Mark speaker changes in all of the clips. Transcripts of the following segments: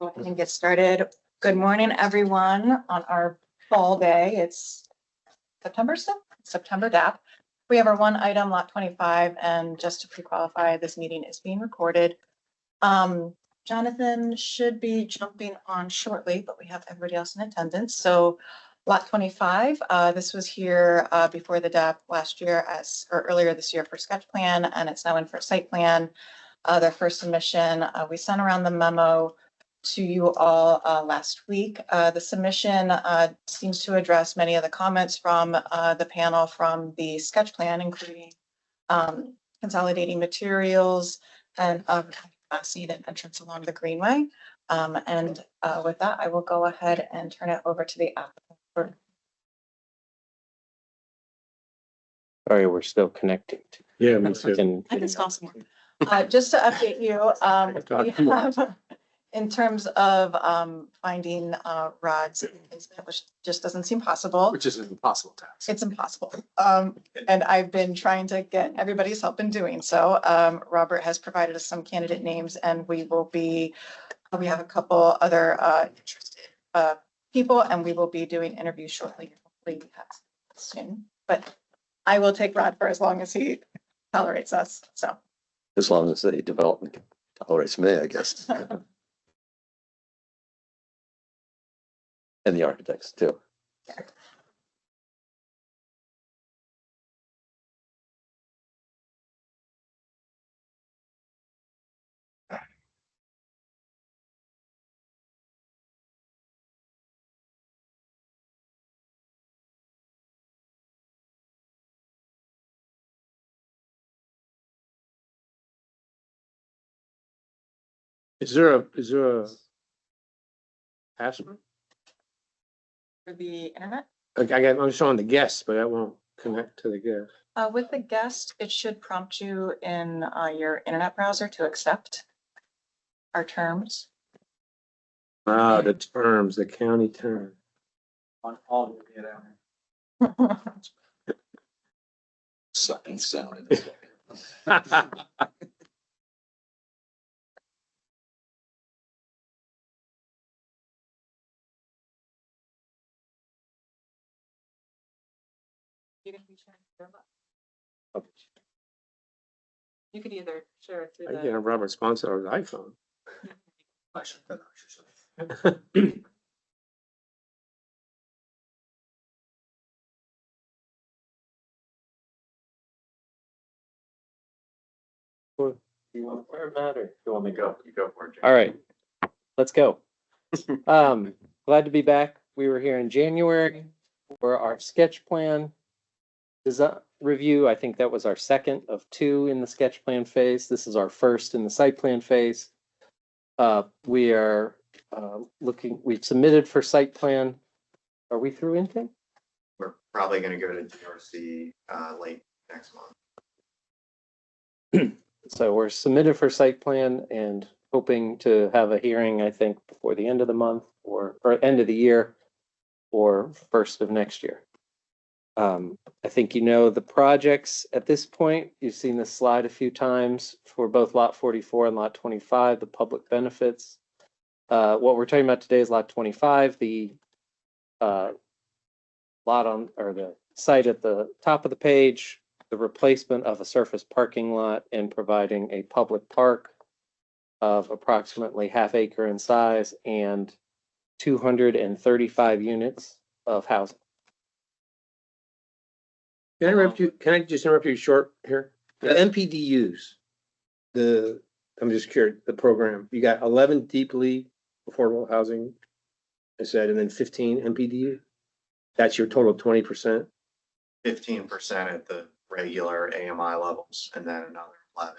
Speaker 1: Go ahead and get started. Good morning, everyone, on our fall day. It's September still? September DAP. We have our one item, lot 25, and just to pre-qualify, this meeting is being recorded. Jonathan should be jumping on shortly, but we have everybody else in attendance. So lot 25, this was here before the DAP last year or earlier this year for sketch plan, and it's now in for site plan. Their first submission, we sent around the memo to you all last week. The submission seems to address many of the comments from the panel from the sketch plan, including consolidating materials and seat and entrance along the greenway. And with that, I will go ahead and turn it over to the applicant.
Speaker 2: Sorry, we're still connecting.
Speaker 3: Yeah, me too.
Speaker 1: I can stall some more. Just to update you, we have, in terms of finding rods, which just doesn't seem possible.
Speaker 3: Which is an impossible task.
Speaker 1: It's impossible. And I've been trying to get everybody's help in doing so. Robert has provided us some candidate names, and we have a couple other interested people, and we will be doing interviews shortly. Hopefully soon. But I will take Rod for as long as he tolerates us. So
Speaker 4: As long as the development tolerates me, I guess. And the architects too.
Speaker 3: Is there a password?
Speaker 1: for the internet,
Speaker 3: I'm showing the guests, but that won't connect to the guest.
Speaker 1: with the guest, it should prompt you in your internet browser to accept our terms.
Speaker 3: Ah, the terms, the county term.
Speaker 5: On all of it.
Speaker 4: Sucking sound.
Speaker 1: You can be sharing your book. You could either share it through
Speaker 3: I get a
Speaker 1: the.
Speaker 3: Robert sponsor on his iPhone.
Speaker 2: You want to matter?
Speaker 5: You want me to go? You go for it. Jake.
Speaker 2: All right, let's go. Glad to be back. We were here in January for our sketch plan design review. I think that was our second of two in the sketch plan phase. This is our first in the site plan phase. We are we've submitted for site plan. Are we through anything?
Speaker 6: We're probably going to go to DRC late next month.
Speaker 2: So we're submitted for site plan and hoping to have a hearing, I think, before the end of the month or end of the year or first of next year. I think you know the projects at this point. You've seen this slide a few times for both lot 44 and lot 25, the public benefits. What we're talking about today is lot 25, the lot on, or the site at the top of the page, the replacement of a surface parking lot and providing a public park of approximately ½ acre in size and 235 units of housing.
Speaker 3: Can I just interrupt you short here? The MPDUs, I'm just curious, the program, you got 11 deeply affordable housing, I said, and then 15 MPDU? That's your total 20%?
Speaker 6: 15% at the regular AMI levels, and then another 11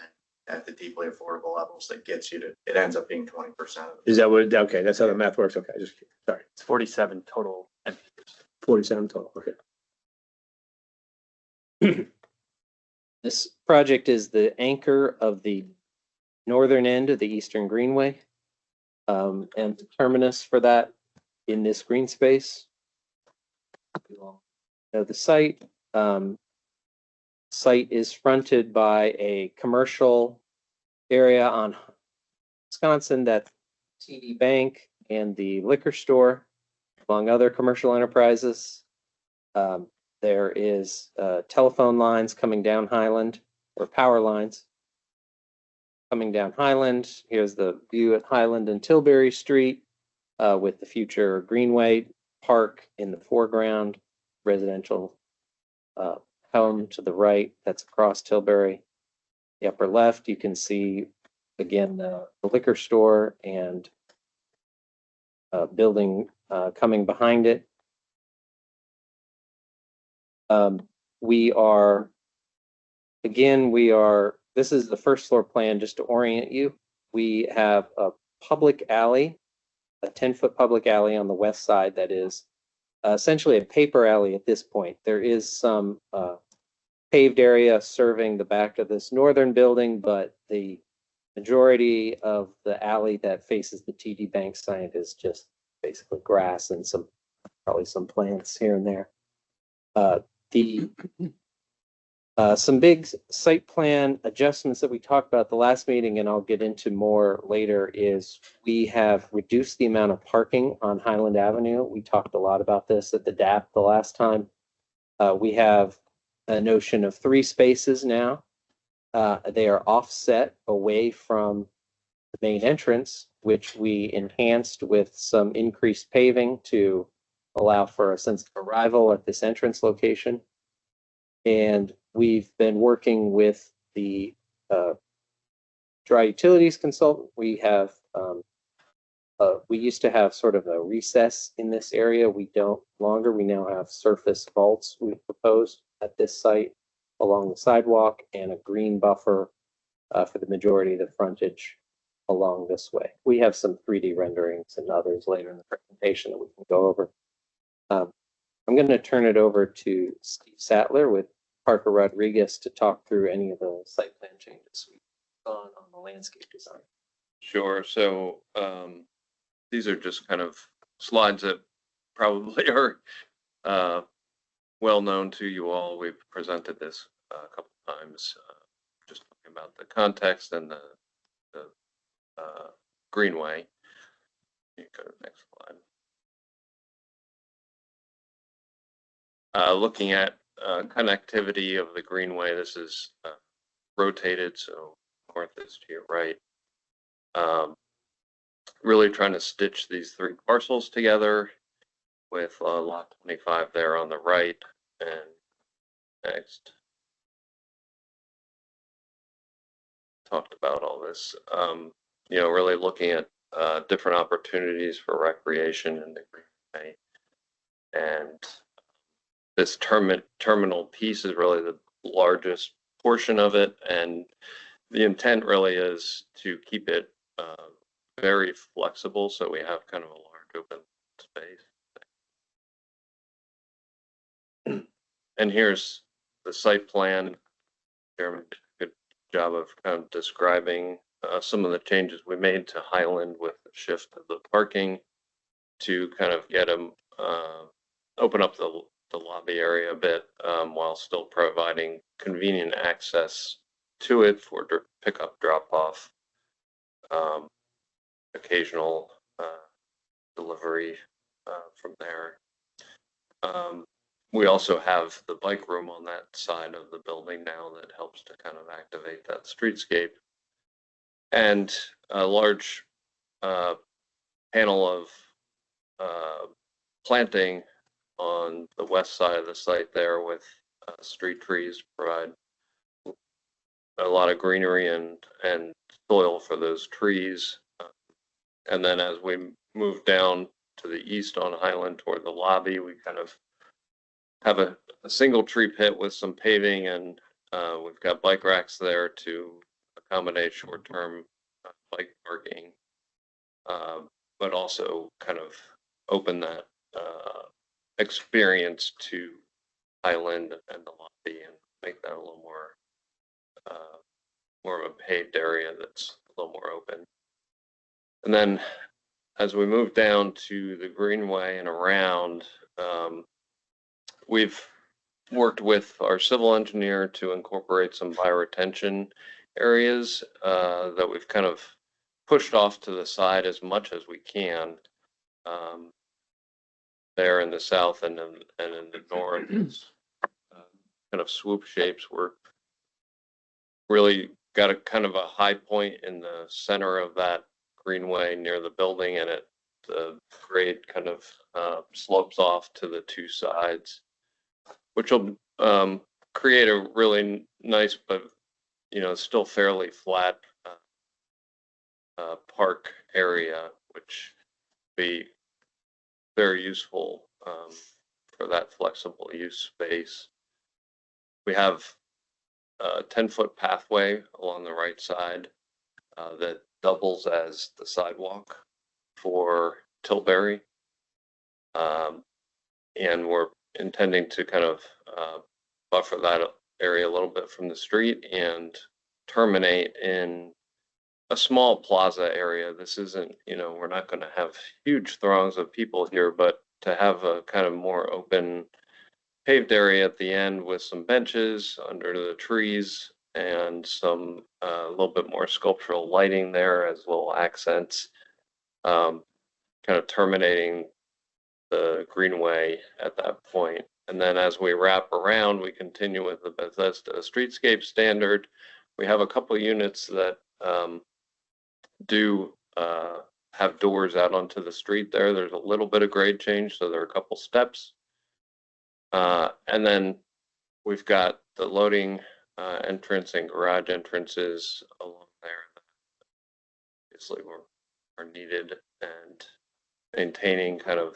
Speaker 6: at the deeply affordable levels. That gets you to, it ends up being 20%.
Speaker 3: Is that what, okay, that's how the math works. Okay, just, sorry,
Speaker 5: It's 47 total.
Speaker 3: 47 total, okay.
Speaker 2: This project is the anchor of the northern end of the Eastern Greenway, and the terminus for that in this green space. Now the site is fronted by a commercial area on Wisconsin that TD Bank and the liquor store, among other commercial enterprises. There is telephone lines coming down Highland, or power lines coming down Highland. Here's the view at Highland and Tilbury Street with the future Greenway Park in the foreground, residential home to the right, that's across Tilbury. The upper left, you can see again the liquor store and building coming behind it. We are, this is the first floor plan just to orient you. We have a public alley, a 10-foot public alley on the west side that is essentially a paper alley at this point. There is some paved area serving the back of this northern building, but the majority of the alley that faces the TD Bank site is just basically grass and probably some plants here and there. Some big site plan adjustments that we talked about at the last meeting, and I'll get into more later, is we have reduced the amount of parking on Highland Avenue. We talked a lot about this at the DAP the last time. We have a notion of 3 spaces now. They are offset away from the main entrance, which we enhanced with some increased paving to allow for a sense of arrival at this entrance location. And we've been working with the dry utilities consultant. We used to have sort of a recess in this area. We don't longer. We now have surface vaults we've proposed at this site along the sidewalk and a green buffer for the majority of the frontage along this way. We have some 3D renderings and others later in the presentation that we can go over. I'm going to turn it over to Steve Sattler with Parker Rodriguez to talk through any of the site plan changes we've done on the landscape design.
Speaker 7: Sure. So these are just kind of slides that probably are well known to you all. We've presented this a couple of times, just talking about the context and the greenway. You go to the next slide. Looking at connectivity of the greenway, this is rotated, so north is to your right. Really trying to stitch these 3 parcels together with lot 25 there on the right. And next, talked about all this. Really looking at different opportunities for recreation in the greenway, and this terminal piece is really the largest portion of it, and the intent really is to keep it very flexible, so we have kind of a large open space. And here's the site plan. Jeremy did a good job of kind of describing some of the changes we made to Highland with the shift of the parking to kind of get them open up the lobby area a bit while still providing convenient access to it for pickup, drop off, occasional delivery from there. We also have the bike room on that side of the building now that helps to kind of activate that streetscape, and a large panel of planting on the west side of the site there with street trees to provide a lot of greenery and soil for those trees. And then as we move down to the east on Highland toward the lobby, we kind of have a single tree pit with some paving, and we've got bike racks there to accommodate short-term bike parking, but also kind of open that experience to Highland and the lobby and make that a little more of a paved area that's a little more open. And then as we move down to the greenway and around, we've worked with our civil engineer to incorporate some bioretention areas that we've kind of pushed off to the side as much as we can. There in the south and in the north, it's, kind of swoop shapes. We're really got a kind of a high point in the center of that greenway near the building, and the grade kind of slopes off to the two sides, which will create a really nice, but still fairly flat park area, which be very useful for that flexible use space. We have a 10-foot pathway along the right side that doubles as the sidewalk for Tilbury. And we're intending to kind of buffer that area a little bit from the street and terminate in a small plaza area. This isn't, we're not going to have huge throngs of people here, but to have a kind of more open paved area at the end with some benches under the trees and some a little bit more sculptural lighting there as little accents, kind of terminating the greenway at that point. And then as we wrap around, we continue with the Bethesda streetscape standard. We have a couple units that do have doors out onto the street there. There's a little bit of grade change, so there are a couple steps. And then we've got the loading entrance and garage entrances along there that obviously are needed, and maintaining kind of,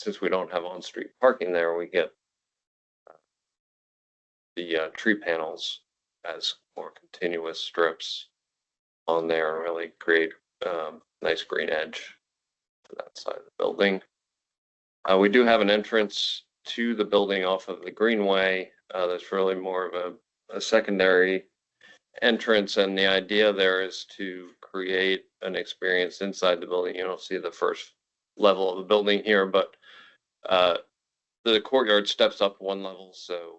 Speaker 7: since we don't have on-street parking there, we get the tree panels as more continuous strips on there and really create nice green edge to that side of the building. We do have an entrance to the building off of the greenway that's really more of a secondary entrance, and the idea there is to create an experience inside the building. You don't see the first level of the building here, but the courtyard steps up one level, so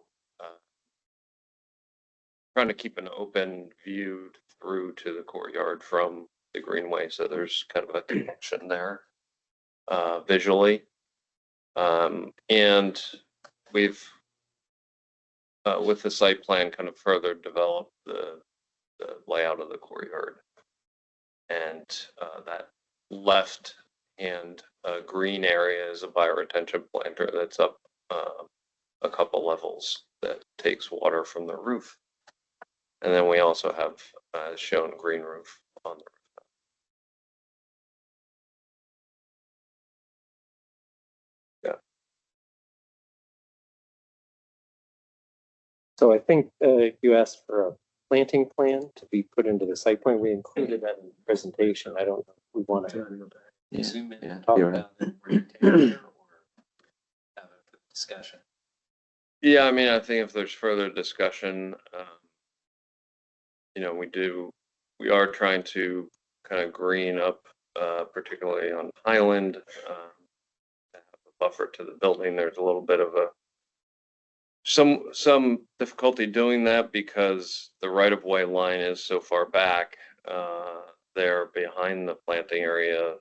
Speaker 7: trying to keep an open view through to the courtyard from the greenway, so there's kind of a connection there visually. And we've with the site plan kind of further developed the layout of the courtyard, and that left hand green area is a bioretention planter that's up a couple levels that takes water from the roof. And then we also have shown green roof on the roof. Yeah.
Speaker 2: So I think you asked for a planting plan to be put into the site plan. We included that in the presentation. I don't know if we want to zoom in and talk about it or have a discussion.
Speaker 7: Yeah, I mean, I think if there's further discussion, we are trying to kind of green up, particularly on Highland, to have a buffer to the building. There's a little bit of some difficulty doing that because the right-of-way line is so far back there behind the planting area.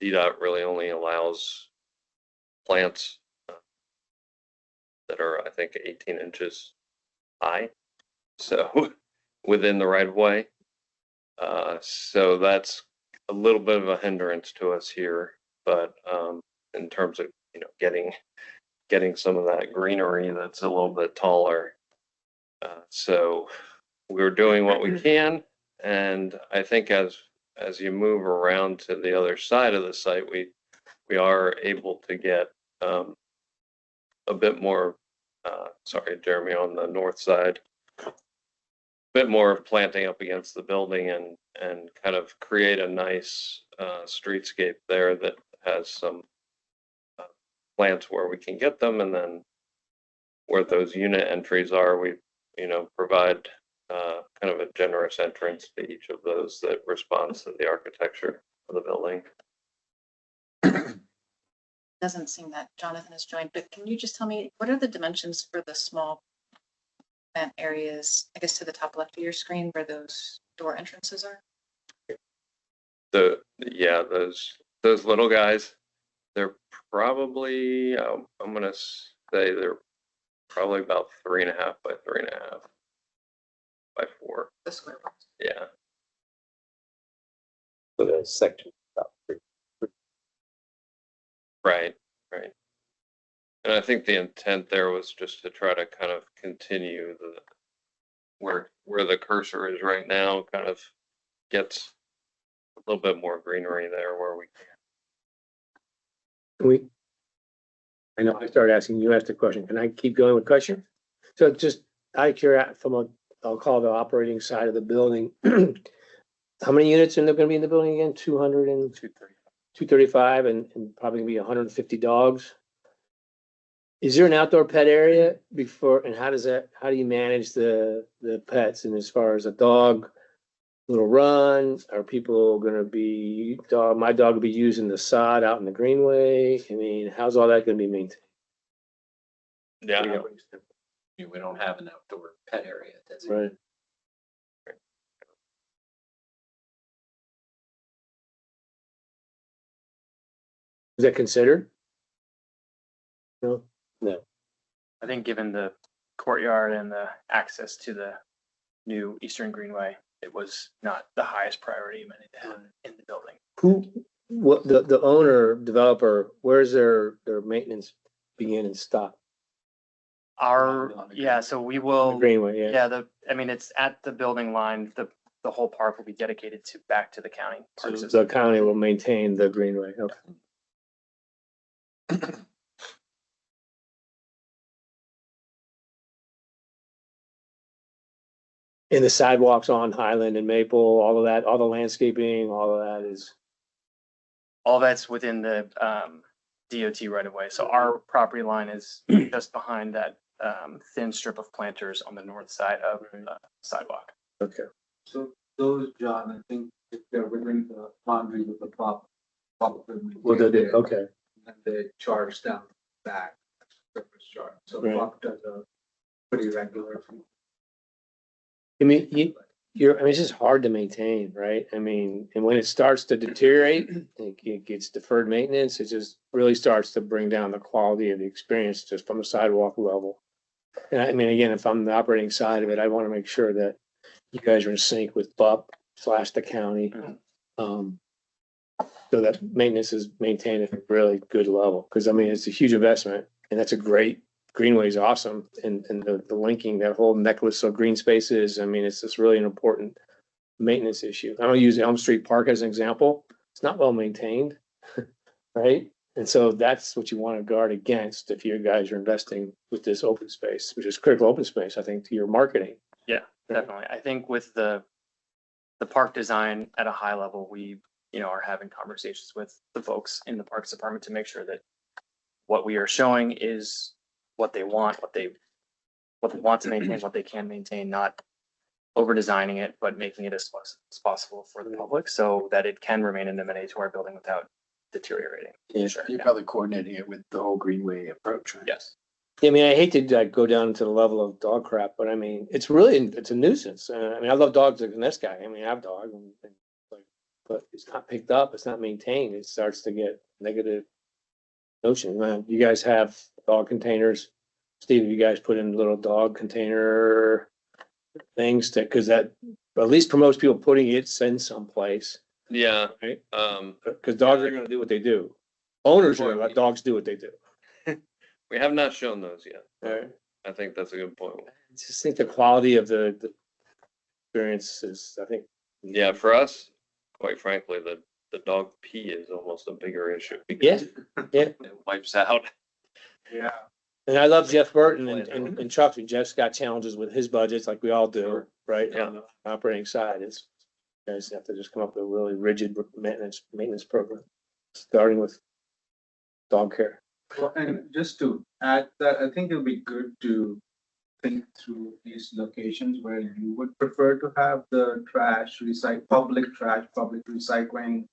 Speaker 7: DDOT really only allows plants that are, I think, 18 inches high, so within the right of way. So that's a little bit of a hindrance to us here, but in terms of getting some of that greenery that's a little bit taller. So we're doing what we can, and I think as you move around to the other side of the site, we are able to get a bit more, sorry, Jeremy, on the north side, a bit more planting up against the building and kind of create a nice streetscape there that has some plants where we can get them, and then where those unit entries are, we provide kind of a generous entrance to each of those that responds to the architecture of the building.
Speaker 1: Doesn't seem that Jonathan has joined, but can you just tell me, what are the dimensions for the small plant areas, I guess to the top left of your screen, where those door entrances are?
Speaker 7: Yeah, those little guys, they're probably, I'm gonna say they're probably about 3.5 by 3.5 by 4.
Speaker 1: The square ones?
Speaker 7: Yeah.
Speaker 2: For the section.
Speaker 7: Right, right. And I think the intent there was just to try to kind of continue where the cursor is right now, kind of gets a little bit more greenery there where we can.
Speaker 3: I know I started asking, you asked the question. Can I keep going with questions? So just out of curiosity, I'll call the operating side of the building. How many units are there gonna be in the building again? 200 and 235 and probably gonna be 150 dogs? Is there an outdoor pet area before, and how do you manage the pets? And as far as a dog, little run, are people gonna be, my dog will be using the sod out in the greenway? I mean, how's all that gonna be maintained?
Speaker 7: Yeah,
Speaker 2: We don't have an outdoor pet area. That's
Speaker 3: Right. Is that considered? No?
Speaker 5: I think given the courtyard and the access to the new Eastern Greenway, it was not the highest priority many to have in the building.
Speaker 3: What, the owner, developer, where's their maintenance begin and stop?
Speaker 5: So we will,
Speaker 3: Greenway, yeah.
Speaker 5: I mean, it's at the building line, the whole park will be dedicated back to the county park
Speaker 3: So
Speaker 5: system.
Speaker 3: the county will maintain the greenway, okay. And the sidewalks on Highland and Maple, all of that, all the landscaping, all of that is,
Speaker 5: All that's within the DOT right of way. So our property line is just behind that thin strip of planters on the north side of the sidewalk.
Speaker 3: okay.
Speaker 8: So those, John, I think if they're within the boundaries of the property.
Speaker 3: Well, okay,
Speaker 8: And they charge down back, surface charge, so
Speaker 3: Right.
Speaker 8: prop does a pretty regular.
Speaker 3: I mean, it's just hard to maintain, right? I mean, and when it starts to deteriorate, it gets deferred maintenance, it just really starts to bring down the quality of the experience just from a sidewalk level. And I mean, again, if I'm the operating side of it, I want to make sure that you guys are in sync with BUP/the county. So that maintenance is maintained at a really good level, because I mean, it's a huge investment and that's a great, Greenway is awesome. And the linking, that whole necklace of green spaces, I mean, it's just really an important maintenance issue. I don't use Elm Street Park as an example. It's not well maintained, right? And so that's what you want to guard against if you guys are investing with this open space, which is critical open space, I think, to your marketing.
Speaker 5: Definitely. I think with the park design at a high level, we, are having conversations with the folks in the Parks Department to make sure that what we are showing is what they want, what they want to maintain, what they can maintain, not over designing it, but making it as possible for the public so that it can remain an amenity to our building without deteriorating.
Speaker 3: Yeah.
Speaker 5: Sure.
Speaker 2: You're probably coordinating it with the whole Greenway approach, right?
Speaker 5: Yes.
Speaker 3: I mean, I hate to go down to the level of dog crap, but I mean, it's a nuisance. I mean, I love dogs like this guy. I mean, I have a dog, but it's not picked up, it's not maintained. It starts to get negative notion. You guys have dog containers. Steve, you guys put in little dog container things because that at least promotes people putting it in someplace,
Speaker 7: Yeah,
Speaker 3: right?
Speaker 7: um,
Speaker 3: Because dogs are going to do what they do. Owners are going to let dogs do what they do.
Speaker 7: we have not shown those yet.
Speaker 3: Right.
Speaker 7: I think that's a good point.
Speaker 3: I just think the quality of the experience is, I think.
Speaker 7: Yeah, for us, quite frankly, the dog pee is almost a bigger issue.
Speaker 3: Yeah, yeah.
Speaker 7: It wipes out.
Speaker 8: Yeah.
Speaker 3: And I love Jeff Burton and Chuck. Jeff's got challenges with his budgets like we all do, right?
Speaker 7: Yeah.
Speaker 3: On the operating side, you guys have to just come up with a really rigid maintenance program, starting with dog care.
Speaker 8: Well, and just to add that, I think it'll be good to think through these locations where you would prefer to have the public recycling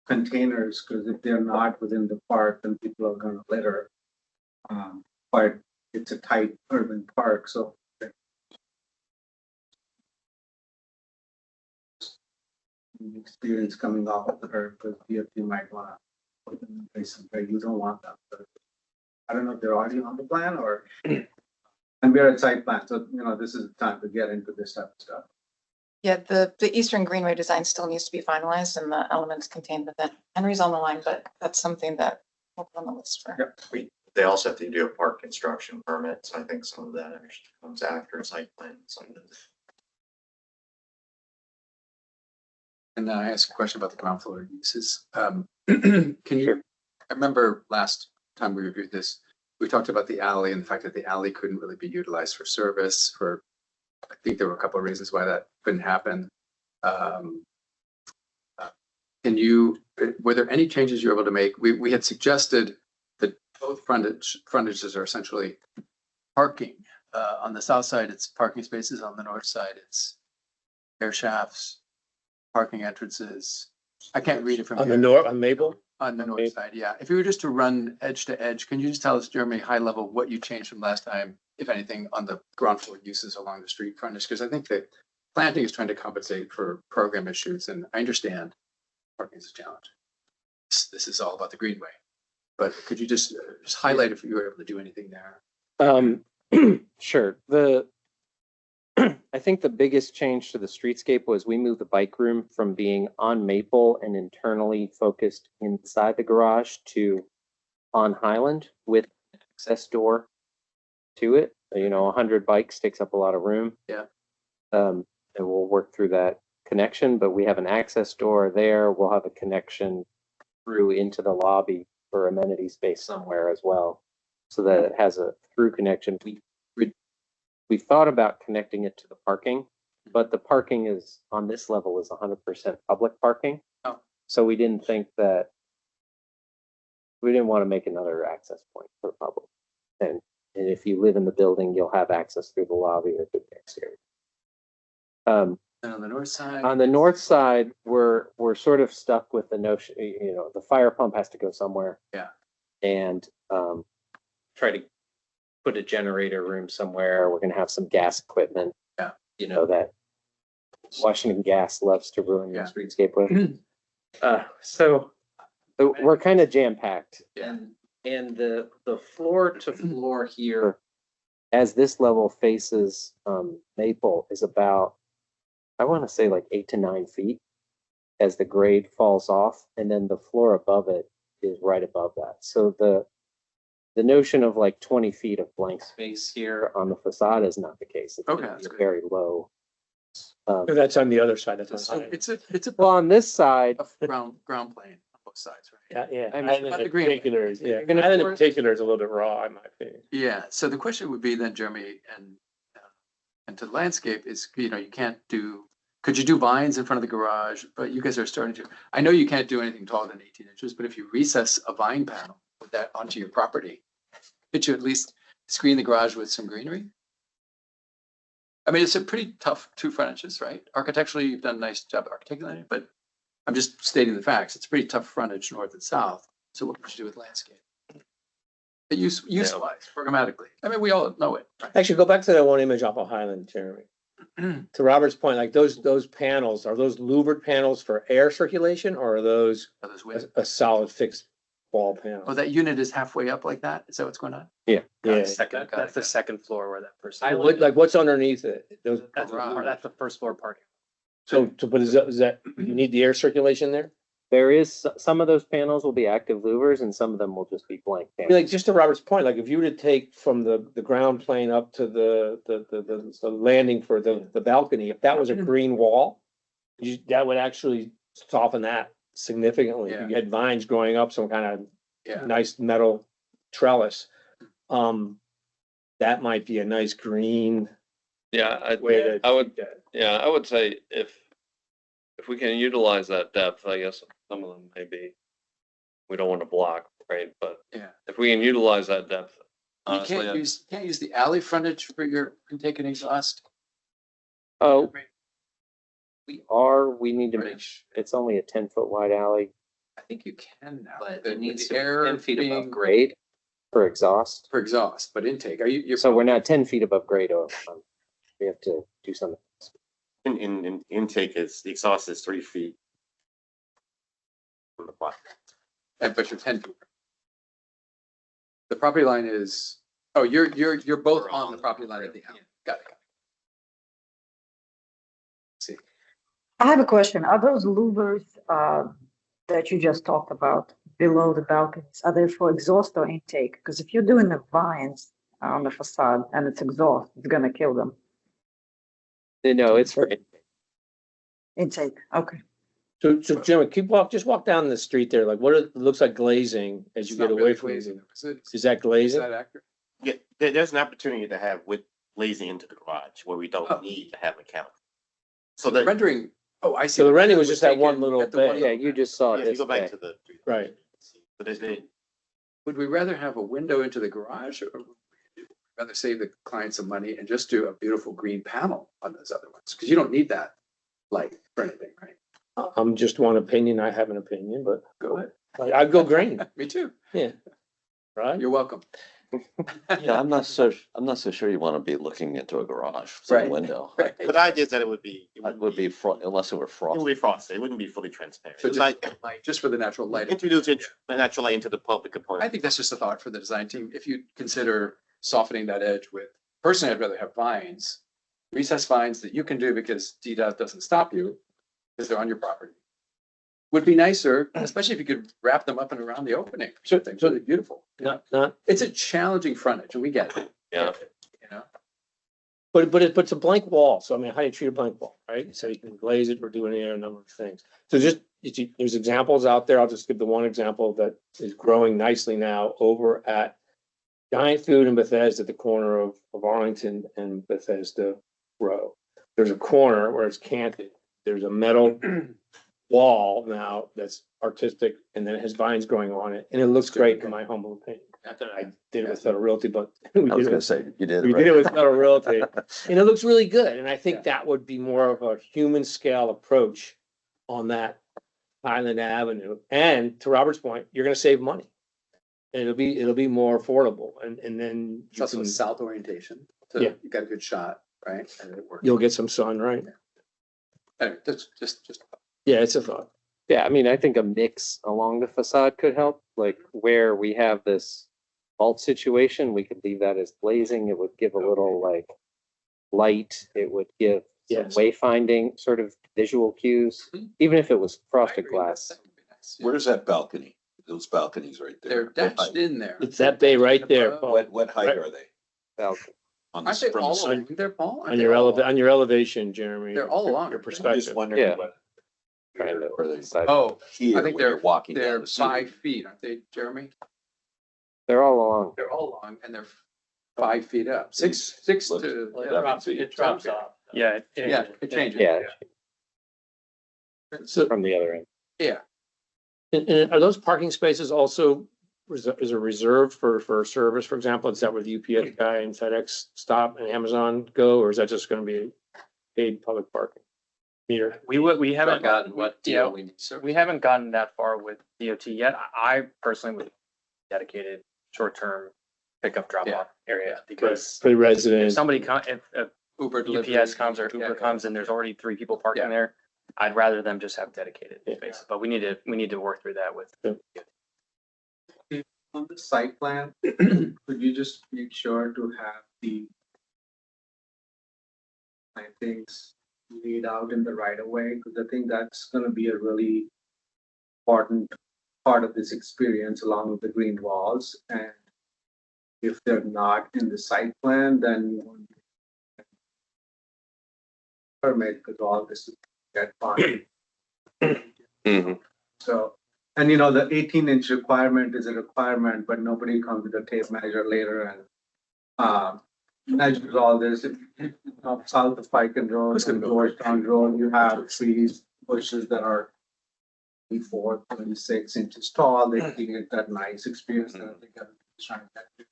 Speaker 8: containers, because if they're not within the park, then people are gonna litter. But it's a tight urban park, so experience coming off of the curb, because DFT might wanna put them in places where you don't want them. But I don't know if they're already on the plan or, and we're at site plan, so, this is the time to get into this type of stuff.
Speaker 1: Yeah, the Eastern Greenway design still needs to be finalized and the elements contained within. Henry's on the line, but that's something that we'll put on the list for.
Speaker 8: Yep.
Speaker 6: They also have to do a park construction permit, so I think some of that actually comes after site plan. Some of it.
Speaker 9: And I ask a question about the ground floor uses. Can you, I remember last time we reviewed this, we talked about the alley and the fact that the alley couldn't really be utilized for service for, I think there were a couple of reasons why that couldn't happen. Were there any changes you were able to make? We had suggested that both frontages are essentially parking. On the south side, it's parking spaces. On the north side, it's air shafts, parking entrances. I can't read it from
Speaker 3: On the
Speaker 9: here.
Speaker 3: north, on Maple?
Speaker 9: On the north side, yeah. If you were just to run edge to edge, can you just tell us, Jeremy, high level, what you changed from last time, if anything, on the ground floor uses along the street frontage? Because I think that planting is trying to compensate for program issues, and I understand parking is a challenge. This is all about the greenway. But could you just highlight if you were able to do anything there?
Speaker 2: Sure. I think the biggest change to the streetscape was we moved the bike room from being on Maple and internally focused inside the garage to on Highland with an access door to it. 100 bikes takes up a lot of room.
Speaker 9: Yeah.
Speaker 2: And we'll work through that connection, but we have an access door there. We'll have a connection through into the lobby for amenity space somewhere as well, so that it has a through connection. We thought about connecting it to the parking, but the parking is on this level is 100% public parking.
Speaker 9: Oh.
Speaker 2: So we didn't think that we didn't want to make another access point for the public. And if you live in the building, you'll have access through the lobby or through the exterior.
Speaker 9: And on the north side?
Speaker 2: On the north side, we're sort of stuck with the notion, the fire pump has to go somewhere.
Speaker 9: Yeah.
Speaker 2: And try to put a generator room somewhere. We're gonna have some gas equipment.
Speaker 9: Yeah.
Speaker 2: That Washington Gas loves to ruin your
Speaker 9: Yeah.
Speaker 2: streetscape with. So we're kind of jam-packed.
Speaker 9: Yeah.
Speaker 2: And the floor to floor here, as this level faces Maple, is about, I want to say like 8 to 9 feet as the grade falls off, and then the floor above it is right above that. So the notion of like 20 feet of blank space here on the facade is not the case. It's
Speaker 9: Okay,
Speaker 2: gonna
Speaker 9: that's
Speaker 2: be
Speaker 9: good.
Speaker 2: very low.
Speaker 3: That's on the other side. That's on
Speaker 9: So
Speaker 3: Highland.
Speaker 9: it's a
Speaker 2: Well, on this side,
Speaker 9: ground plane on both sides, right?
Speaker 3: Yeah.
Speaker 2: I mean,
Speaker 3: Highland
Speaker 9: about the
Speaker 3: in
Speaker 9: green.
Speaker 3: particular is, yeah.
Speaker 2: You're gonna
Speaker 3: Highland in
Speaker 2: force-
Speaker 3: particular is a little bit raw, in my opinion.
Speaker 9: Yeah, so the question would be then, Jeremy, and to the landscape is, you can't do, could you do vines in front of the garage? But you guys are starting to, I know you can't do anything taller than 18 inches, but if you recess a vine panel with that onto your property, could you at least screen the garage with some greenery? I mean, it's a pretty tough 2 frontages, right? Architecturally, you've done a nice job articulating it, but I'm just stating the facts. It's a pretty tough frontage north and south. So what could you do with landscape? But use-wise, programmatically. I mean, we all know it. Right?
Speaker 3: Actually, go back to that one image off of Highland, Jeremy. To Robert's point, like those panels, are those louvered panels for air circulation, or are those
Speaker 9: Are those ways?
Speaker 3: a solid fixed wall panel?
Speaker 9: Oh, that unit is halfway up like that? Is that what's going on?
Speaker 3: Yeah.
Speaker 5: That's the second floor where that person.
Speaker 3: What's underneath it? Those,
Speaker 5: That's the first floor parking.
Speaker 3: but is that, you need the air circulation there?
Speaker 2: there is some of those panels will be active louvers and some of them will just be blank
Speaker 3: I mean,
Speaker 2: panels.
Speaker 3: like, just to Robert's point, like, if you were to take from the ground plane up to the landing for the balcony, if that was a green wall, that would actually soften that significantly. If you had vines growing up, some kind of nice metal trellis, that might be a nice green
Speaker 7: Yeah,
Speaker 3: way to.
Speaker 7: I would say if we can utilize that depth, I guess some of them maybe we don't want to block, right? But if we can utilize that depth,
Speaker 9: You
Speaker 7: honestly,
Speaker 9: can't use the alley frontage for your intake and exhaust.
Speaker 2: Oh, we need to make sure, it's only a 10-foot wide alley.
Speaker 9: I think you can now.
Speaker 2: But
Speaker 9: The
Speaker 2: it needs to
Speaker 9: air
Speaker 2: be 10 feet above
Speaker 9: being-
Speaker 2: grade for exhaust.
Speaker 9: For exhaust, but intake, you're.
Speaker 2: So we're not 10 feet above grade. We have to do something.
Speaker 10: In intake is, the exhaust is 3 feet from the plot.
Speaker 9: And but you're 10 feet. The property line is, oh, you're both
Speaker 10: We're
Speaker 9: on
Speaker 10: on
Speaker 9: the
Speaker 10: the
Speaker 9: property line of the house. Got it. See,
Speaker 11: I have a question. Are those louvers that you just talked about below the balconies, are they for exhaust or intake? Because if you're doing the vines on the facade and it's exhaust, it's gonna kill them.
Speaker 2: No, it's for,
Speaker 11: Intake, okay.
Speaker 3: So Jim, just walk down the street there, like it looks like glazing as you
Speaker 9: it's
Speaker 3: get
Speaker 9: not
Speaker 3: away
Speaker 9: really
Speaker 3: from
Speaker 9: glazing,
Speaker 3: it.
Speaker 9: is it?
Speaker 3: Is that
Speaker 9: Is
Speaker 3: glazing?
Speaker 9: that accurate?
Speaker 10: Yeah, there's an opportunity to have with glazing into the garage where we don't
Speaker 9: Oh.
Speaker 10: need to have a counter. So
Speaker 9: The
Speaker 10: that,
Speaker 9: rendering, oh, I see.
Speaker 3: So the rendering was
Speaker 9: rendering
Speaker 3: just that one
Speaker 9: taken
Speaker 3: little
Speaker 9: at the
Speaker 3: bay.
Speaker 9: one
Speaker 2: yeah,
Speaker 9: little
Speaker 2: you
Speaker 9: bay.
Speaker 2: just saw
Speaker 10: yeah, if you
Speaker 2: this
Speaker 10: go back
Speaker 2: bay.
Speaker 10: to the.
Speaker 3: Right.
Speaker 10: But there's
Speaker 9: Would we rather have a window into the garage or would we rather save the client some money and just do a beautiful green panel on those other ones? Because you don't need that light for anything, right?
Speaker 3: I'm just one opinion. I have an opinion, but
Speaker 9: Go ahead.
Speaker 3: I'd go green,
Speaker 9: Me too.
Speaker 3: right?
Speaker 9: You're welcome.
Speaker 4: Yeah, I'm not so sure you want to be looking into a garage from
Speaker 9: Right.
Speaker 4: a window.
Speaker 9: Right.
Speaker 10: But the idea is that it would be.
Speaker 4: It would be unless it were
Speaker 10: It
Speaker 4: frosted.
Speaker 10: would be frosted. It wouldn't be fully transparent.
Speaker 9: So
Speaker 10: It's
Speaker 9: just
Speaker 10: like
Speaker 9: light, just for the natural light.
Speaker 10: introduce it, the natural light into the public
Speaker 9: I
Speaker 10: component.
Speaker 9: think that's just a thought for the design team. If you consider softening that edge with, personally, I'd rather have vines, recessed vines that you can do because DDOT doesn't stop you because they're on your property. Would be nicer, especially if you could wrap them up and around the opening.
Speaker 3: So-
Speaker 9: Something really beautiful.
Speaker 3: Not,
Speaker 9: It's a challenging frontage and we get it.
Speaker 7: Yeah.
Speaker 9: You know,
Speaker 3: but it's a blank wall. So I mean, how do you treat a blank wall, right? So you can glaze it or do any other number of things. So there's examples out there. I'll just give the one example that is growing nicely now over at Giant Food in Bethesda, at the corner of Arlington and Bethesda Row. There's a corner where it's canted. There's a metal wall now that's artistic and then it has vines growing on it. And it looks great in my humble opinion. Not that I did it with Federal Realty, but we
Speaker 4: I was
Speaker 3: did it
Speaker 4: gonna
Speaker 3: with-
Speaker 4: say, you did
Speaker 3: we
Speaker 4: it
Speaker 3: did it
Speaker 4: right.
Speaker 3: with Federal Realty. And it looks really good. And I think
Speaker 9: Yeah.
Speaker 3: that would be more of a human scale approach on that Highland Avenue. And to Robert's point, you're gonna save money. And it'll be more affordable and then
Speaker 9: it's
Speaker 3: you
Speaker 9: also
Speaker 3: can,
Speaker 9: a south orientation. So
Speaker 3: Yeah.
Speaker 9: you got a good shot, right? And it works.
Speaker 3: you'll get some sun, right?
Speaker 9: Anyway, that's just.
Speaker 3: Yeah, it's a thought.
Speaker 2: Yeah, I mean, I think a mix along the facade could help, like where we have this vault situation, we could leave that as blazing. It would give a little like light. It would give some
Speaker 3: Yes.
Speaker 2: wayfinding sort of visual cues,
Speaker 9: Mhm.
Speaker 2: even if it was
Speaker 9: I
Speaker 2: frosted
Speaker 9: agree,
Speaker 2: glass.
Speaker 9: that would be nice.
Speaker 12: Where's that balcony? Those balconies right
Speaker 9: They're
Speaker 12: there.
Speaker 9: dashed in there.
Speaker 3: It's that bay right there,
Speaker 9: Above.
Speaker 3: Paul,
Speaker 12: What height are they?
Speaker 2: Balcony.
Speaker 12: On the,
Speaker 9: Aren't they
Speaker 12: from the
Speaker 9: all
Speaker 12: side?
Speaker 9: along there, Paul? Aren't
Speaker 3: on
Speaker 9: they
Speaker 3: your
Speaker 9: all along?
Speaker 3: on your elevation, Jeremy.
Speaker 9: They're all along,
Speaker 3: Your
Speaker 9: aren't they?
Speaker 12: I'm just
Speaker 3: perspective.
Speaker 12: wondering
Speaker 2: Yeah.
Speaker 12: what.
Speaker 2: Kind of
Speaker 12: Are they
Speaker 2: side-
Speaker 9: Oh,
Speaker 12: here
Speaker 9: I think
Speaker 12: when you're
Speaker 9: they're,
Speaker 12: walking down
Speaker 9: they're
Speaker 12: the street?
Speaker 9: 5 feet, aren't they, Jeremy?
Speaker 2: They're all along.
Speaker 9: They're all along and they're 5 feet up, six
Speaker 12: Looks-
Speaker 9: to.
Speaker 12: Well, it drops-
Speaker 9: it drops off.
Speaker 5: Yeah.
Speaker 9: Yeah, it changes.
Speaker 2: Yeah,
Speaker 3: So,
Speaker 2: from the other end.
Speaker 9: Yeah,
Speaker 3: and are those parking spaces also, is it reserved for service, for example? Is that where the UPS guy and FedEx stop and Amazon go, or is that just gonna be paid public parking meter?
Speaker 5: We haven't
Speaker 9: gotten what
Speaker 5: yeah,
Speaker 9: deal we need. So
Speaker 5: we haven't gotten that far with DOT yet. I personally would dedicated short-term pickup drop-off area because
Speaker 3: For the
Speaker 5: if
Speaker 3: residents,
Speaker 5: somebody if
Speaker 9: Uber delivery.
Speaker 5: UPS comes or
Speaker 9: Yeah,
Speaker 5: Uber
Speaker 9: yeah.
Speaker 5: comes and there's already 3 people parking
Speaker 9: Yeah.
Speaker 5: there, I'd rather them just have dedicated
Speaker 3: Yeah.
Speaker 5: spaces. But we need to work through that with.
Speaker 8: On the site plan, could you just make sure to have the plantings laid out in the right of way? Because I think that's gonna be a really important part of this experience along with the green walls. And if they're not in the site plan, then you won't permit because all this is get fine.
Speaker 7: Mhm.
Speaker 8: So, and you know, the 18-inch requirement is a requirement, but nobody comes with a tape measure later and measures all this. If you know, south of Pike and Road and Georgetown Road, you have trees, bushes that are 24, 26 inches tall. They create that nice experience that I think everybody's trying to get to.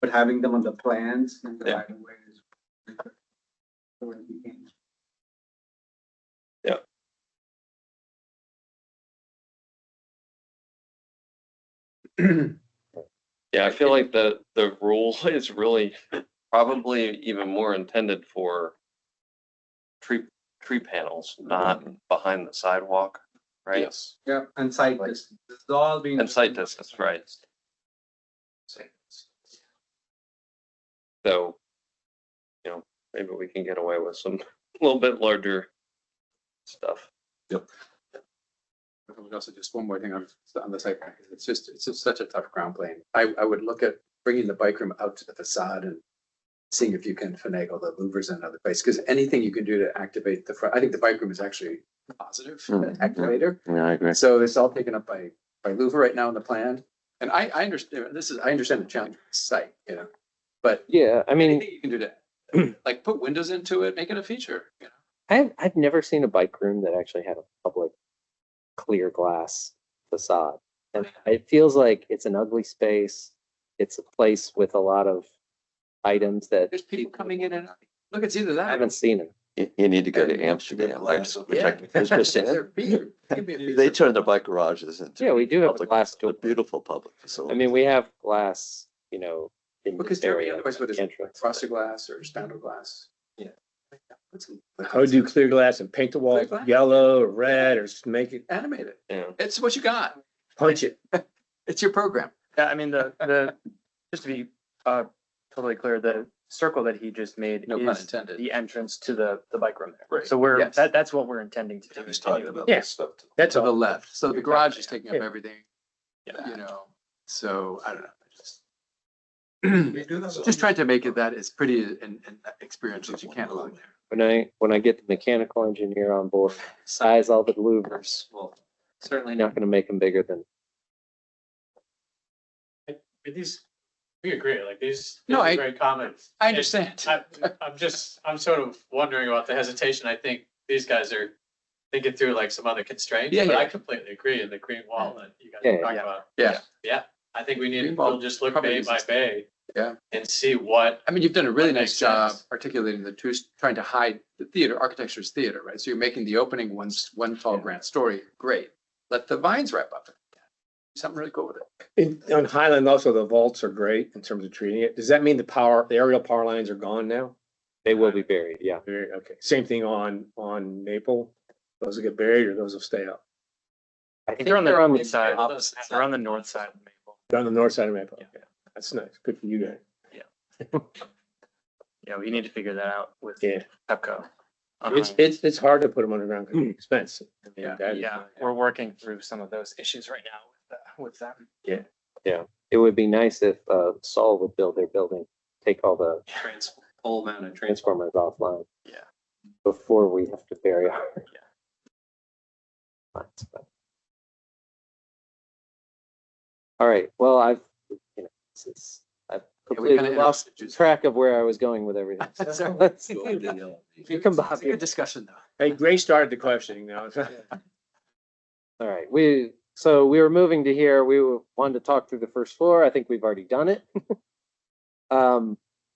Speaker 8: But having them on the plans in the
Speaker 7: Yeah.
Speaker 8: right of way is really good. So it became-
Speaker 7: Yeah, I feel like the rule is really probably even more intended for tree panels, not behind the sidewalk.
Speaker 5: right?
Speaker 12: Yes.
Speaker 8: Yeah, and site distance, this is all being.
Speaker 4: And site distance, right.
Speaker 7: So, maybe we can get away with some a little bit larger stuff.
Speaker 9: Also, just one more thing on the site plan, 'cause it's just such a tough ground plane. I would look at bringing the bike room out to the facade and seeing if you can finagle the louvers in another place, because anything you can do to activate the front, I think the bike room is actually positive activator.
Speaker 4: Yeah, I agree.
Speaker 9: So it's all taken up by louver right now in the plan. And I understand, I understand the challenge of the site, but
Speaker 2: Yeah, I mean,
Speaker 9: anything you can do to, like, put windows into it, make it a feature,
Speaker 2: I've never seen a bike room that actually had a public clear glass facade. And it feels like it's an ugly space. It's a place with a lot of items that
Speaker 9: There's people coming in and out. Look, it's either that.
Speaker 2: I haven't seen them.
Speaker 4: You need to go to Amsterdam, right? Which I was just saying.
Speaker 9: They
Speaker 4: They turn their bike garages into.
Speaker 2: Yeah, we do have a
Speaker 4: public-
Speaker 2: glass
Speaker 4: a
Speaker 2: door.
Speaker 4: beautiful public
Speaker 2: I
Speaker 4: facility.
Speaker 2: mean, we have glass, in
Speaker 9: Because
Speaker 2: this area.
Speaker 9: otherwise, what is it,
Speaker 2: entrance.
Speaker 9: frosted glass or spandrel glass?
Speaker 2: Yeah.
Speaker 3: I would do clear glass and paint the wall
Speaker 9: Clear glass?
Speaker 3: yellow or red or just make it,
Speaker 9: Animate it.
Speaker 7: Yeah.
Speaker 9: It's what you got.
Speaker 3: punch it.
Speaker 9: It's your program.
Speaker 5: Yeah, I mean, just to be totally clear, the circle that he just made
Speaker 9: No pun
Speaker 5: is
Speaker 9: intended.
Speaker 5: the entrance to the bike room there.
Speaker 9: Right.
Speaker 5: So we're,
Speaker 9: Yes.
Speaker 5: that's what we're intending to do.
Speaker 12: He's
Speaker 5: is
Speaker 12: talking
Speaker 5: continue
Speaker 12: about
Speaker 5: with-
Speaker 3: Yeah.
Speaker 12: this stuff.
Speaker 3: That's
Speaker 9: To the
Speaker 3: all.
Speaker 9: left. So the garage is taking up
Speaker 3: Yeah.
Speaker 9: everything,
Speaker 5: Yeah.
Speaker 9: so I don't know.
Speaker 8: We do that.
Speaker 9: Just trying to make it that as pretty and experiential as you can along there.
Speaker 2: When I get the mechanical engineer on board, size all the louvers, well, certainly not gonna make them bigger than.
Speaker 13: We agree, like these
Speaker 9: No,
Speaker 13: are
Speaker 9: I-
Speaker 13: great comments.
Speaker 9: I understand.
Speaker 13: I'm sort of wondering about the hesitation. I think these guys are thinking through like some other constraints,
Speaker 9: Yeah,
Speaker 13: but I
Speaker 9: yeah.
Speaker 13: completely agree in the green wall that you guys
Speaker 2: Yeah,
Speaker 13: are talking
Speaker 5: yeah.
Speaker 13: about.
Speaker 9: Yeah.
Speaker 13: Yeah, I think we need,
Speaker 9: Green wall
Speaker 13: we'll just look
Speaker 9: probably
Speaker 13: bay
Speaker 9: is
Speaker 13: by
Speaker 9: just-
Speaker 13: bay.
Speaker 9: Yeah.
Speaker 13: And see what,
Speaker 9: I mean, you've done a really
Speaker 13: What
Speaker 9: nice
Speaker 13: makes
Speaker 9: job
Speaker 13: sense.
Speaker 9: articulating the two, trying to hide the theater, architecture's theater, right? So you're making the opening one tall grand story, great. Let the vines wrap up. Something really cool with it.
Speaker 3: On Highland also, the vaults are great in terms of treating it. Does that mean the aerial power lines are gone now?
Speaker 2: They will be buried, yeah.
Speaker 3: Okay, same thing on Maple. Those will get buried or those will stay up?
Speaker 2: I
Speaker 5: I think
Speaker 2: think
Speaker 5: they're on the
Speaker 2: they're on
Speaker 5: north side.
Speaker 2: opposite
Speaker 5: They're on the north side of Maple.
Speaker 3: They're on the north side of Maple.
Speaker 5: Yeah.
Speaker 3: Okay, that's nice. Good for you guys.
Speaker 5: We need to figure that out with
Speaker 3: Yeah.
Speaker 5: Pepco.
Speaker 3: It's hard to put them underground because it's expensive. I mean,
Speaker 9: Yeah.
Speaker 3: that is-
Speaker 5: Yeah, we're working through some of those issues right now with them.
Speaker 2: It would be nice if Saul would build their building, take all the
Speaker 7: Pole mounted
Speaker 2: transformers offline.
Speaker 5: Yeah.
Speaker 2: Before we have to bury our. lines, but- All right, well, I've completely
Speaker 9: kinda
Speaker 2: lost
Speaker 9: interrupted you.
Speaker 2: track of where I was going with everything.
Speaker 9: That's
Speaker 2: So
Speaker 9: all right.
Speaker 2: let's-
Speaker 12: Go to the-
Speaker 2: You come back
Speaker 9: It's a
Speaker 2: here.
Speaker 9: good discussion, though.
Speaker 3: Hey, Gray started the questioning now.
Speaker 2: All right, we were moving to here, wanted to talk through the first floor, I think we've already done it.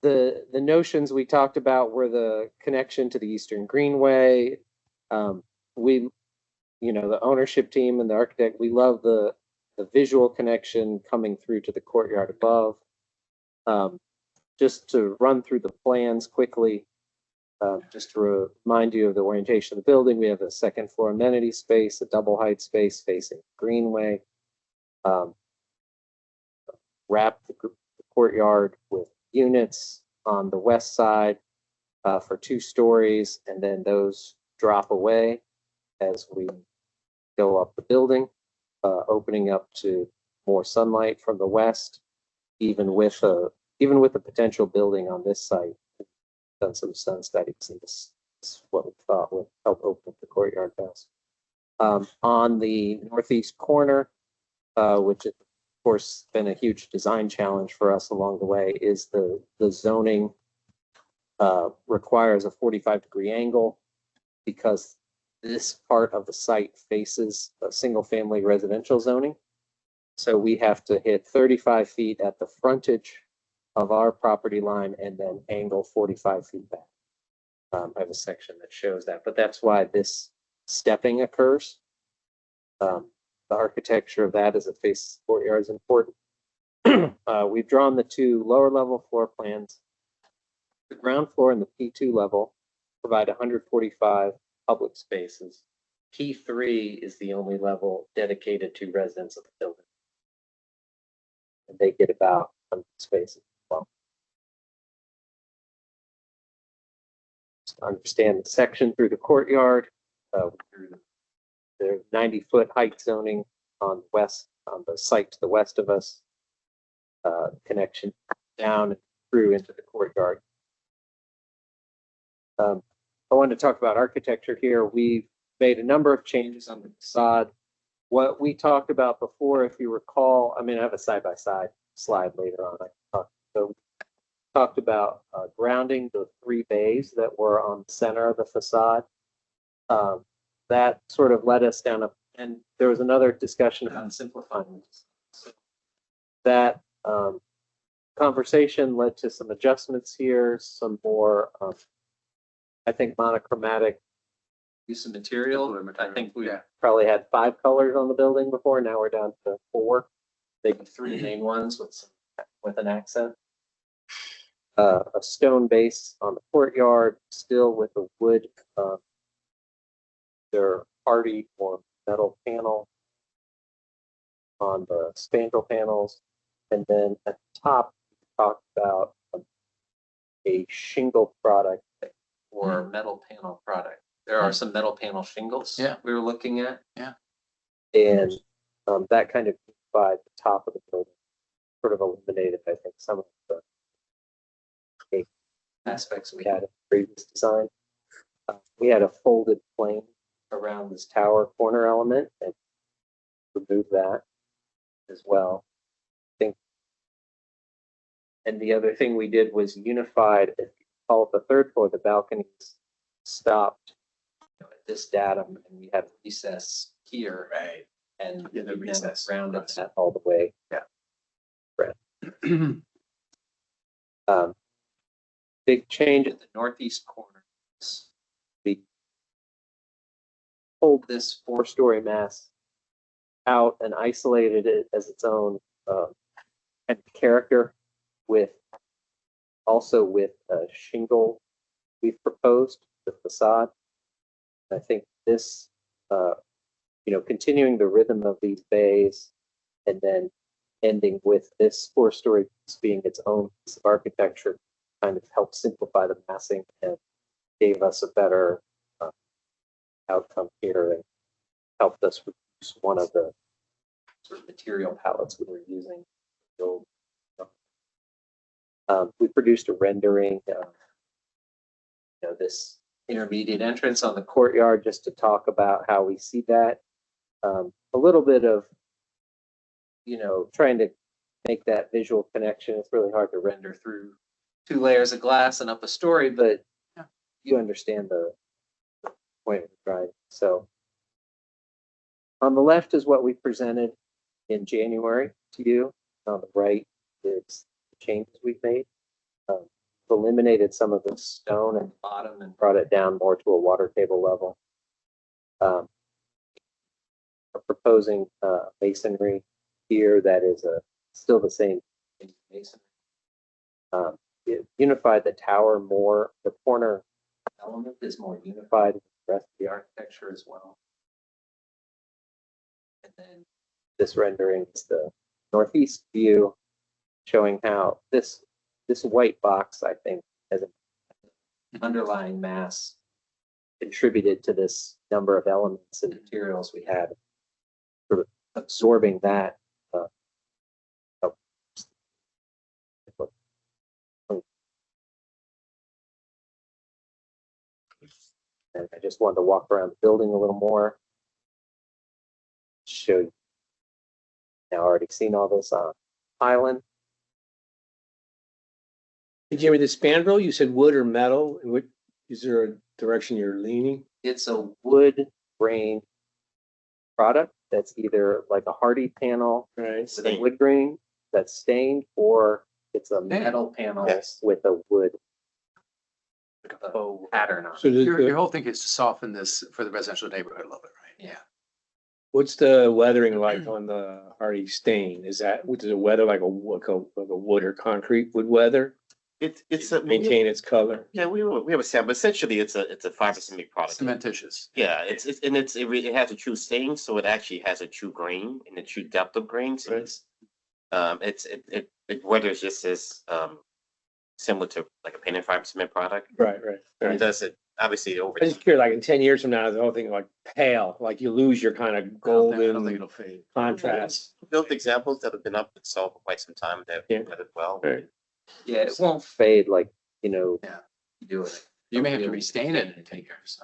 Speaker 2: The notions we talked about were the connection to the Eastern Greenway. The ownership team and the architect, we love the visual connection coming through to the courtyard above. Just to run through the plans quickly, just to remind you of the orientation of the building, we have a second floor amenity space, a double height space facing Greenway. Wrap the courtyard with units on the west side for 2 stories, and then those drop away as we go up the building, opening up to more sunlight from the west, even with the potential building on this site. Done some sun studies, and this is what we thought would help open up the courtyard best. On the northeast corner, which of course been a huge design challenge for us along the way, is the zoning requires a 45-degree angle because this part of the site faces a single-family residential zoning. So we have to hit 35 feet at the frontage of our property line and then angle 45 feet back. I have a section that shows that, but that's why this stepping occurs. The architecture of that as it faces the courtyard is important. We've drawn the 2 lower level floor plans. The ground floor and the P2 level provide 145 public spaces P3 is the only level dedicated to residents of the building. And they get about 100 spaces. Well, to understand the section through the courtyard, through the 90-foot height zoning on the site to the west of us, connection down and through into the courtyard. I wanted to talk about architecture here. We've made a number of changes on the facade. What we talked about before, if you recall, I mean, I have a side-by-side slide later on. So we talked about grounding the 3 bays that were on the center of the facade. That sort of led us down and there was another discussion about simplifying this. So that conversation led to some adjustments here, some more, I think, monochromatic use of material. I think we probably had 5 colors on the building before. Now we're down to 4, maybe 3 main ones with an accent. A stone base on the courtyard, still with a wood, their hardy or metal panel on the spandrel panels, and then at the top we talked about a shingle product or metal panel product. There are some metal panel shingles we were looking at.
Speaker 9: Yeah.
Speaker 2: And that kind of unified the top of the building, sort of eliminated, I think, some of the aspects we had in the previous design. We had a folded plane around this tower corner element and removed that as well. I think. And the other thing we did was unified, if you call it the 3rd floor, the balconies stopped at this datum, and we had a recess here. Right. And the recess rounded that all the way. Yeah. Big change at the northeast corner. We pulled this 4-story mass out and isolated it as its own kind of character, with shingle we've proposed the facade. I think this, continuing the rhythm of these bays and then ending with this 4-story piece being its own piece of architecture kind of helped simplify the massing and gave us a better outcome here and helped us reduce one of the sort of material palettes we were using. We produced a rendering of this intermediate entrance on the courtyard just to talk about how we see that. A little bit of, trying to make that visual connection. It's really hard to render through 2 layers of glass and up a story, but you understand the point of the drive. So on the left is what we presented in January to you. On the right is the changes we've made. Eliminated some of the stone at the bottom and brought it down more to a water table level. We're proposing masonry here that is still the same masonry. Unified the tower more. The corner element is more unified with the rest of the architecture as well. And then this rendering is the northeast view, showing how this white box, I think, as an underlying mass, contributed to this number of elements and materials we had, sort of absorbing that. And I just wanted to walk around the building a little more. Show you. Now, already seen all this on Island.
Speaker 3: Hey, Jimmy, the spandrel, you said wood or metal, and what, is there a direction you're leaning?
Speaker 2: It's a wood grain product that's either like a hardy panel with a wood grain that's stained, or it's a metal panel with a wood pattern on it.
Speaker 3: So
Speaker 9: Your whole thing is to soften this for the residential neighborhood a little bit, right?
Speaker 2: Yeah.
Speaker 3: what's the weathering like on the hardy stain? Is that, what does it weather like a wood or concrete would weather?
Speaker 10: It's a,
Speaker 3: Maintain its color.
Speaker 10: yeah, we have a sample, essentially it's a fiber cement product.
Speaker 9: Cementitious.
Speaker 10: Yeah, it has a true stain, so it actually has a true grain and a true depth of grain, so it weathers just as, similar to like a painted fiber cement product.
Speaker 3: Right.
Speaker 10: And it does it, obviously, over.
Speaker 3: I just curious, like in 10 years from now, the whole thing like pale, like you lose your kind of
Speaker 9: I don't think
Speaker 3: golden
Speaker 9: it'll fade.
Speaker 3: contrast.
Speaker 10: Built examples that have been up and sold for quite some time that
Speaker 3: Yeah.
Speaker 10: weathered well.
Speaker 3: Right.
Speaker 2: Yeah, it won't fade like, you do it.
Speaker 9: You may have to restain it in 10 years.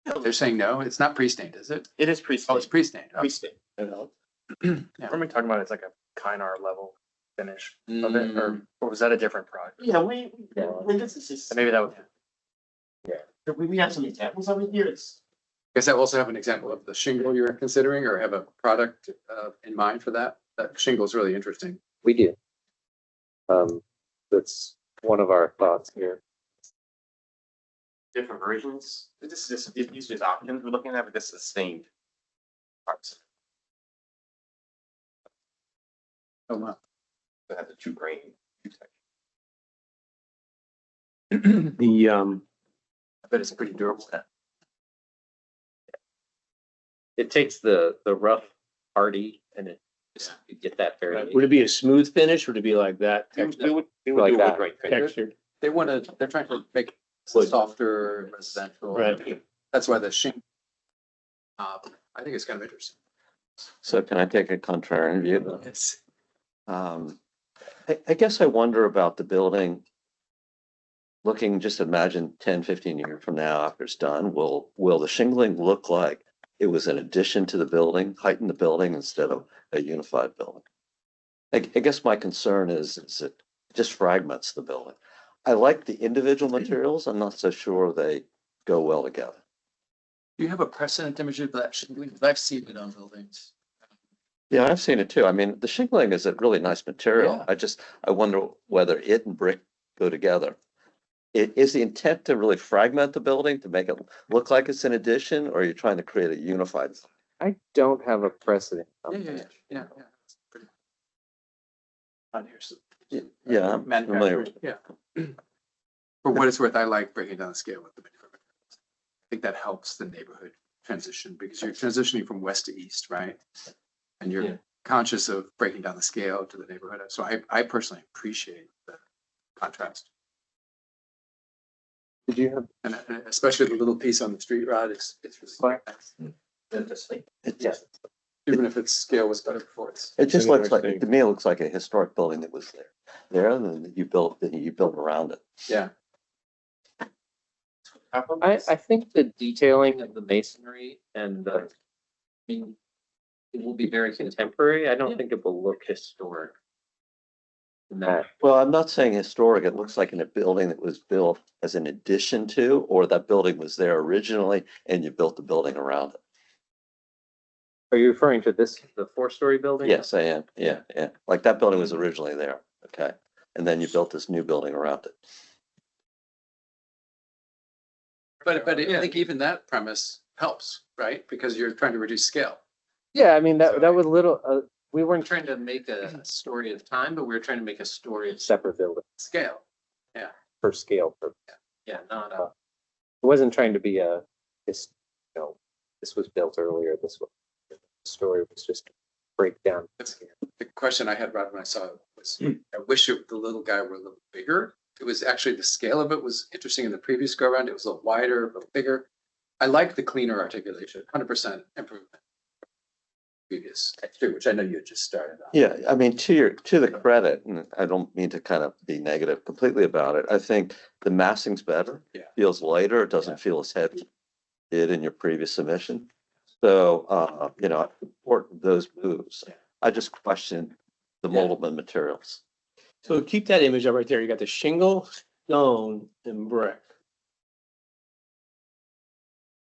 Speaker 9: So. They're saying no, it's not pre-stained, is it?
Speaker 10: It is
Speaker 9: Oh,
Speaker 10: pre-stained.
Speaker 9: it's pre-stained. Oh.
Speaker 10: Pre-stained.
Speaker 9: Yeah.
Speaker 5: What are we talking about? It's like a Kynar level finish of it, or was that a different product?
Speaker 10: Yeah, this is just.
Speaker 5: So maybe that was.
Speaker 10: We have some examples of it here. It's.
Speaker 9: Guess I also have an example of the shingle you're considering or have a product in mind for that. That shingle is really interesting.
Speaker 2: We do. That's one of our thoughts here.
Speaker 10: Different versions. This is just, these are options we're looking at, but this is stained parts.
Speaker 9: Oh, wow.
Speaker 10: That has a true grain.
Speaker 3: The,
Speaker 9: I bet it's pretty durable.
Speaker 2: It takes the rough hardy and it just, you get that variation.
Speaker 3: would it be a smooth finish? Would it be like that
Speaker 10: We
Speaker 3: texture?
Speaker 10: would
Speaker 2: Like
Speaker 10: do
Speaker 2: that.
Speaker 10: wood right finish.
Speaker 3: Textured?
Speaker 9: They want to, they're trying to make
Speaker 3: Wood.
Speaker 9: softer residential.
Speaker 3: Right.
Speaker 9: That's why the shingle. I think it's kind of interesting.
Speaker 4: So can I take a contrarian view?
Speaker 9: Yes.
Speaker 4: I guess I wonder about the building. Looking, just imagine 10, 15 years from now after it's done, will the shingling look like it was an addition to the building, heighten the building instead of a unified building? I guess my concern is it just fragments the building. I like the individual materials. I'm not so sure they go well together.
Speaker 9: Do you have a precedent image of that shingling? Because I've seen it on buildings.
Speaker 4: Yeah, I've seen it too. I mean, the shingling is a really nice material.
Speaker 9: Yeah.
Speaker 4: I wonder whether it and brick go together. Is the intent to really fragment the building to make it look like it's an addition, or are you trying to create a unified?
Speaker 2: I don't have a precedent. on that.
Speaker 9: Yeah. It's pretty- On here, so
Speaker 4: Yeah, I'm familiar.
Speaker 9: manufactured, yeah. For what it's worth, I like breaking down the scale with the manufacturer. I think that helps the neighborhood transition because you're transitioning from west to east, right? And you're conscious of breaking down the scale to the neighborhood. So I personally appreciate the contrast.
Speaker 2: Did you have?
Speaker 9: And especially the little piece on the street rod, it's really nice. Even if its scale was better before it's.
Speaker 4: It just looks like,
Speaker 3: Interesting.
Speaker 4: to me, it looks like a historic building that was there, and then you built around it.
Speaker 9: Yeah.
Speaker 2: I think the detailing of the masonry and the, I mean, it will be very contemporary. I don't think it will look historic. In that,
Speaker 4: Well, I'm not saying historic. It looks like in a building that was built as an addition to, or that building was there originally and you built the building around it.
Speaker 2: are you referring to this, the 4-story building?
Speaker 4: Yes, I am. Yeah. Like that building was originally there. Okay. And then you built this new building around it.
Speaker 9: But I think even that premise helps, right? Because you're trying to reduce scale.
Speaker 2: Yeah, I mean, that was little, we weren't trying to make a story of time, but we were trying to make a story of separate buildings
Speaker 9: Scale.
Speaker 2: per scale. Yeah, not, it wasn't trying to be this was built earlier, this was, the story was just break down.
Speaker 9: The question I had right when I saw it was, I wish the little guy were a little bigger. It was actually, the scale of it was interesting in the previous go around. It was a little wider, a little bigger. I like the cleaner articulation, 100% improvement. Previous, which I know you had just started on.
Speaker 4: Yeah, I mean, to the credit, and I don't mean to kind of be negative completely about it. I think the massing's better.
Speaker 9: Yeah.
Speaker 4: Feels lighter. It doesn't feel as heavy as it did in your previous submission. So, I support those moves.
Speaker 9: Yeah.
Speaker 4: I just question the moldable materials.
Speaker 3: So keep that image up right there. You got the shingle, stone, and brick.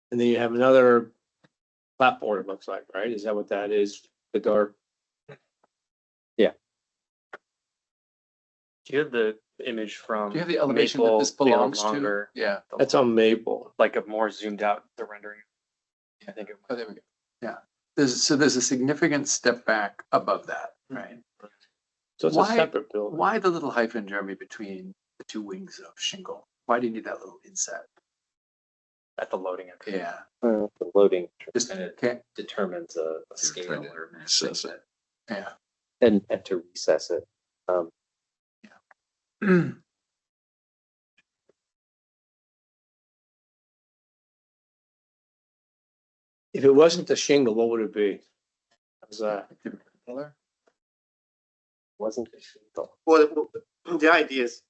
Speaker 3: And then you have another platform, it looks like, right? Is that what that is? The dark?
Speaker 5: Do you have the image from?
Speaker 9: Do you have the elevation that
Speaker 5: Maple
Speaker 9: this
Speaker 5: being
Speaker 9: belongs to?
Speaker 5: longer,
Speaker 9: Yeah.
Speaker 3: That's on Maple.
Speaker 5: like a more zoomed out, the rendering. I think it
Speaker 9: Oh, there we go. Yeah. There's a significant step back above that, right?
Speaker 3: So it's a
Speaker 9: Why-
Speaker 3: separate building.
Speaker 9: Why the little hyphen, Jeremy, between the two wings of shingle? Why do you need that little inset?
Speaker 5: At the loading. Area.
Speaker 9: Yeah,
Speaker 2: The loading
Speaker 9: just, okay,
Speaker 5: Determines a
Speaker 12: scale
Speaker 5: or.
Speaker 12: Recess it.
Speaker 9: yeah.
Speaker 2: and to recess it.
Speaker 3: If it wasn't the shingle, what would it be? How's that?
Speaker 9: Color?
Speaker 2: Wasn't the shingle.
Speaker 6: Well, the idea is,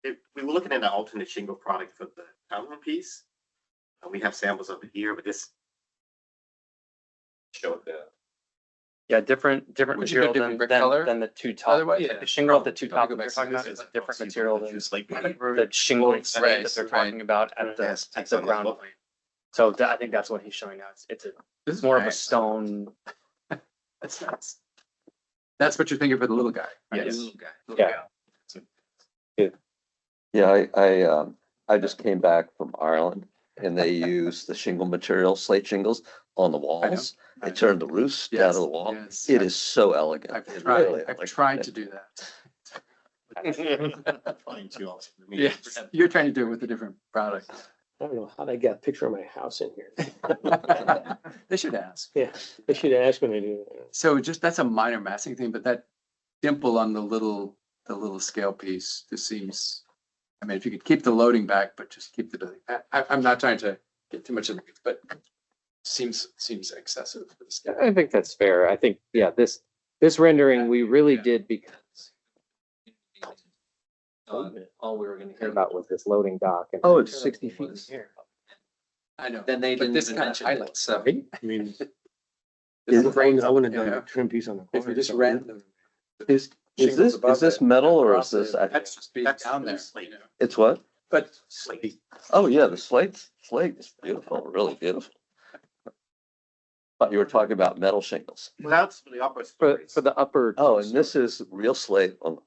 Speaker 6: we were looking at an alternate shingle product for the townhome piece. And we have samples of it here, but this showed the.
Speaker 5: Yeah, different
Speaker 9: Would you go
Speaker 5: material
Speaker 9: different brick color?
Speaker 5: than the two top.
Speaker 9: Otherwise,
Speaker 5: Like the shingle at the two
Speaker 9: Probably
Speaker 5: top
Speaker 9: go
Speaker 5: that you're
Speaker 9: back to
Speaker 5: talking about
Speaker 9: this.
Speaker 5: is a different material than
Speaker 6: Like,
Speaker 5: the shingle
Speaker 9: Right,
Speaker 5: that they're
Speaker 9: right.
Speaker 5: talking about at the
Speaker 6: Yes,
Speaker 5: at
Speaker 6: takes
Speaker 5: the
Speaker 6: on that
Speaker 5: ground
Speaker 6: look.
Speaker 5: plane. So I think that's what he's showing now. It's
Speaker 9: This is
Speaker 5: more of a
Speaker 9: nice.
Speaker 5: stone.
Speaker 9: That's nice. That's what you're thinking for the little guy, right?
Speaker 6: Yes.
Speaker 9: Little guy.
Speaker 2: Yeah.
Speaker 4: Yeah, I just came back from Ireland and they use the shingle material, slate shingles on the walls. They turn the roofs down to the wall.
Speaker 9: Yes,
Speaker 4: It is so elegant.
Speaker 9: I've
Speaker 4: It
Speaker 9: tried,
Speaker 4: really
Speaker 9: I've
Speaker 4: like-
Speaker 9: tried to do that.
Speaker 6: Fine, too, also for me.
Speaker 9: Yes, you're trying to do it with a different product.
Speaker 3: I don't know how they got a picture of my house in here.
Speaker 9: They should ask.
Speaker 3: Yeah, they should ask when they do.
Speaker 9: So just, that's a minor massing thing, but that dimple on the little scale piece just seems, I mean, if you could keep the loading back, but just keep the, I'm not trying to get too much of it, but seems excessive for the scale.
Speaker 2: I think that's fair. I think, yeah, this rendering we really did because all we were gonna hear about was this loading dock. And
Speaker 3: Oh, it's 60 feet in here.
Speaker 9: I know.
Speaker 5: Then they
Speaker 9: But
Speaker 5: didn't
Speaker 9: this
Speaker 5: even
Speaker 9: kind of
Speaker 5: mention it.
Speaker 9: highlights, so.
Speaker 3: Right? I mean,
Speaker 9: This
Speaker 3: I
Speaker 9: is-
Speaker 3: wouldn't have done
Speaker 9: Yeah.
Speaker 3: a trim piece on the
Speaker 9: If
Speaker 3: corner.
Speaker 9: you just
Speaker 3: so-
Speaker 9: ran.
Speaker 4: Is
Speaker 9: shingles
Speaker 4: this,
Speaker 9: above
Speaker 4: is this
Speaker 9: it,
Speaker 4: metal or
Speaker 9: across
Speaker 4: is this,
Speaker 9: it,
Speaker 6: That's
Speaker 9: just be
Speaker 6: that's
Speaker 9: down there.
Speaker 6: slate.
Speaker 9: you know.
Speaker 4: it's what?
Speaker 9: But
Speaker 6: Slate.
Speaker 4: Oh, yeah, the slate is beautiful, really beautiful. Thought you were talking about metal shingles.
Speaker 6: Well, that's for the upper
Speaker 2: For,
Speaker 6: stories.
Speaker 2: for the upper.
Speaker 4: Oh, and this is real slate on,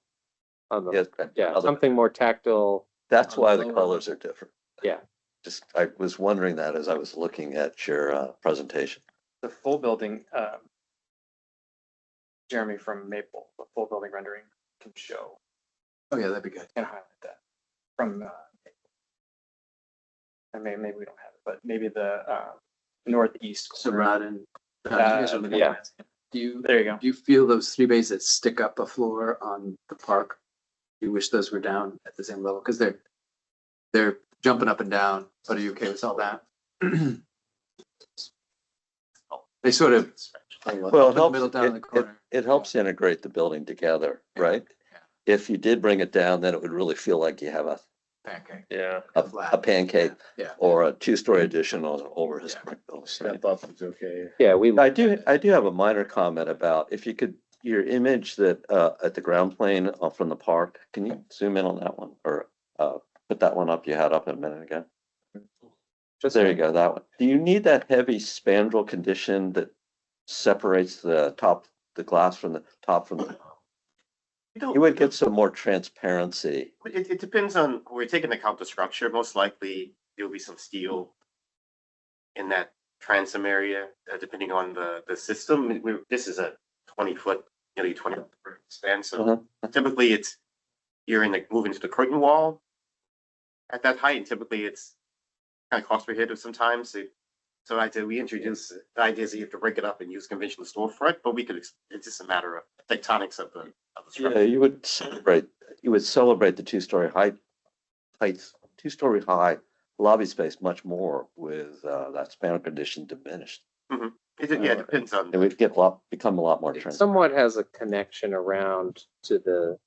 Speaker 2: On the,
Speaker 4: yeah.
Speaker 2: yeah, something more tactile.
Speaker 4: That's
Speaker 2: on
Speaker 4: why
Speaker 2: the
Speaker 4: the
Speaker 2: lower
Speaker 4: colors are
Speaker 2: level.
Speaker 4: different.
Speaker 2: Yeah.
Speaker 4: Just, I was wondering that as I was looking at your presentation.
Speaker 5: The full building, Jeremy from Maple, the full building rendering can show,
Speaker 9: oh yeah, that'd be good.
Speaker 5: can highlight that from, and maybe we don't have it, but maybe the, northeast. corner.
Speaker 9: Surrounding. You
Speaker 5: Uh,
Speaker 9: guys are looking
Speaker 5: yeah.
Speaker 9: at it. Do
Speaker 5: There you go.
Speaker 9: you feel those three bays that stick up a floor on the park? You wish those were down at the same level, because they're jumping up and down, but are you okay with all that? They sort of.
Speaker 4: Well,
Speaker 9: up in the middle, down in the corner.
Speaker 4: it helps integrate the building together,
Speaker 9: Yeah.
Speaker 4: right?
Speaker 9: Yeah.
Speaker 4: If you did bring it down, then it would really feel like you have
Speaker 9: Pancake.
Speaker 7: Yeah.
Speaker 4: a pancake
Speaker 9: Yeah.
Speaker 4: or a two-story addition on an over historic building. right?
Speaker 3: Step up is okay.
Speaker 2: Yeah, we.
Speaker 4: I do have a minor comment about if you could, your image that, at the ground plane from the park, can you zoom in on that one or, put that one up you had up a minute ago?
Speaker 2: Just
Speaker 4: There you go, that one. Do you need that heavy spandrel condition that separates the glass from the top from the, you would get some more transparency.
Speaker 6: It depends on, we're taking into account the structure, most likely there'll be some steel in that transom area, depending on the system. This is a 20-foot, nearly 20-foot span, so typically you're moving to the curtain wall at that height, and typically it's kind of cost prohibitive sometimes. So we introduce, the idea is you have to break it up and use conventional storefront, but it's just a matter of tectonics of the structure.
Speaker 4: Yeah, you would celebrate the two-story high lobby space much more with that spandrel condition diminished.
Speaker 6: It depends on.
Speaker 4: It would become a lot more transparent.
Speaker 2: Somewhat has a connection around to the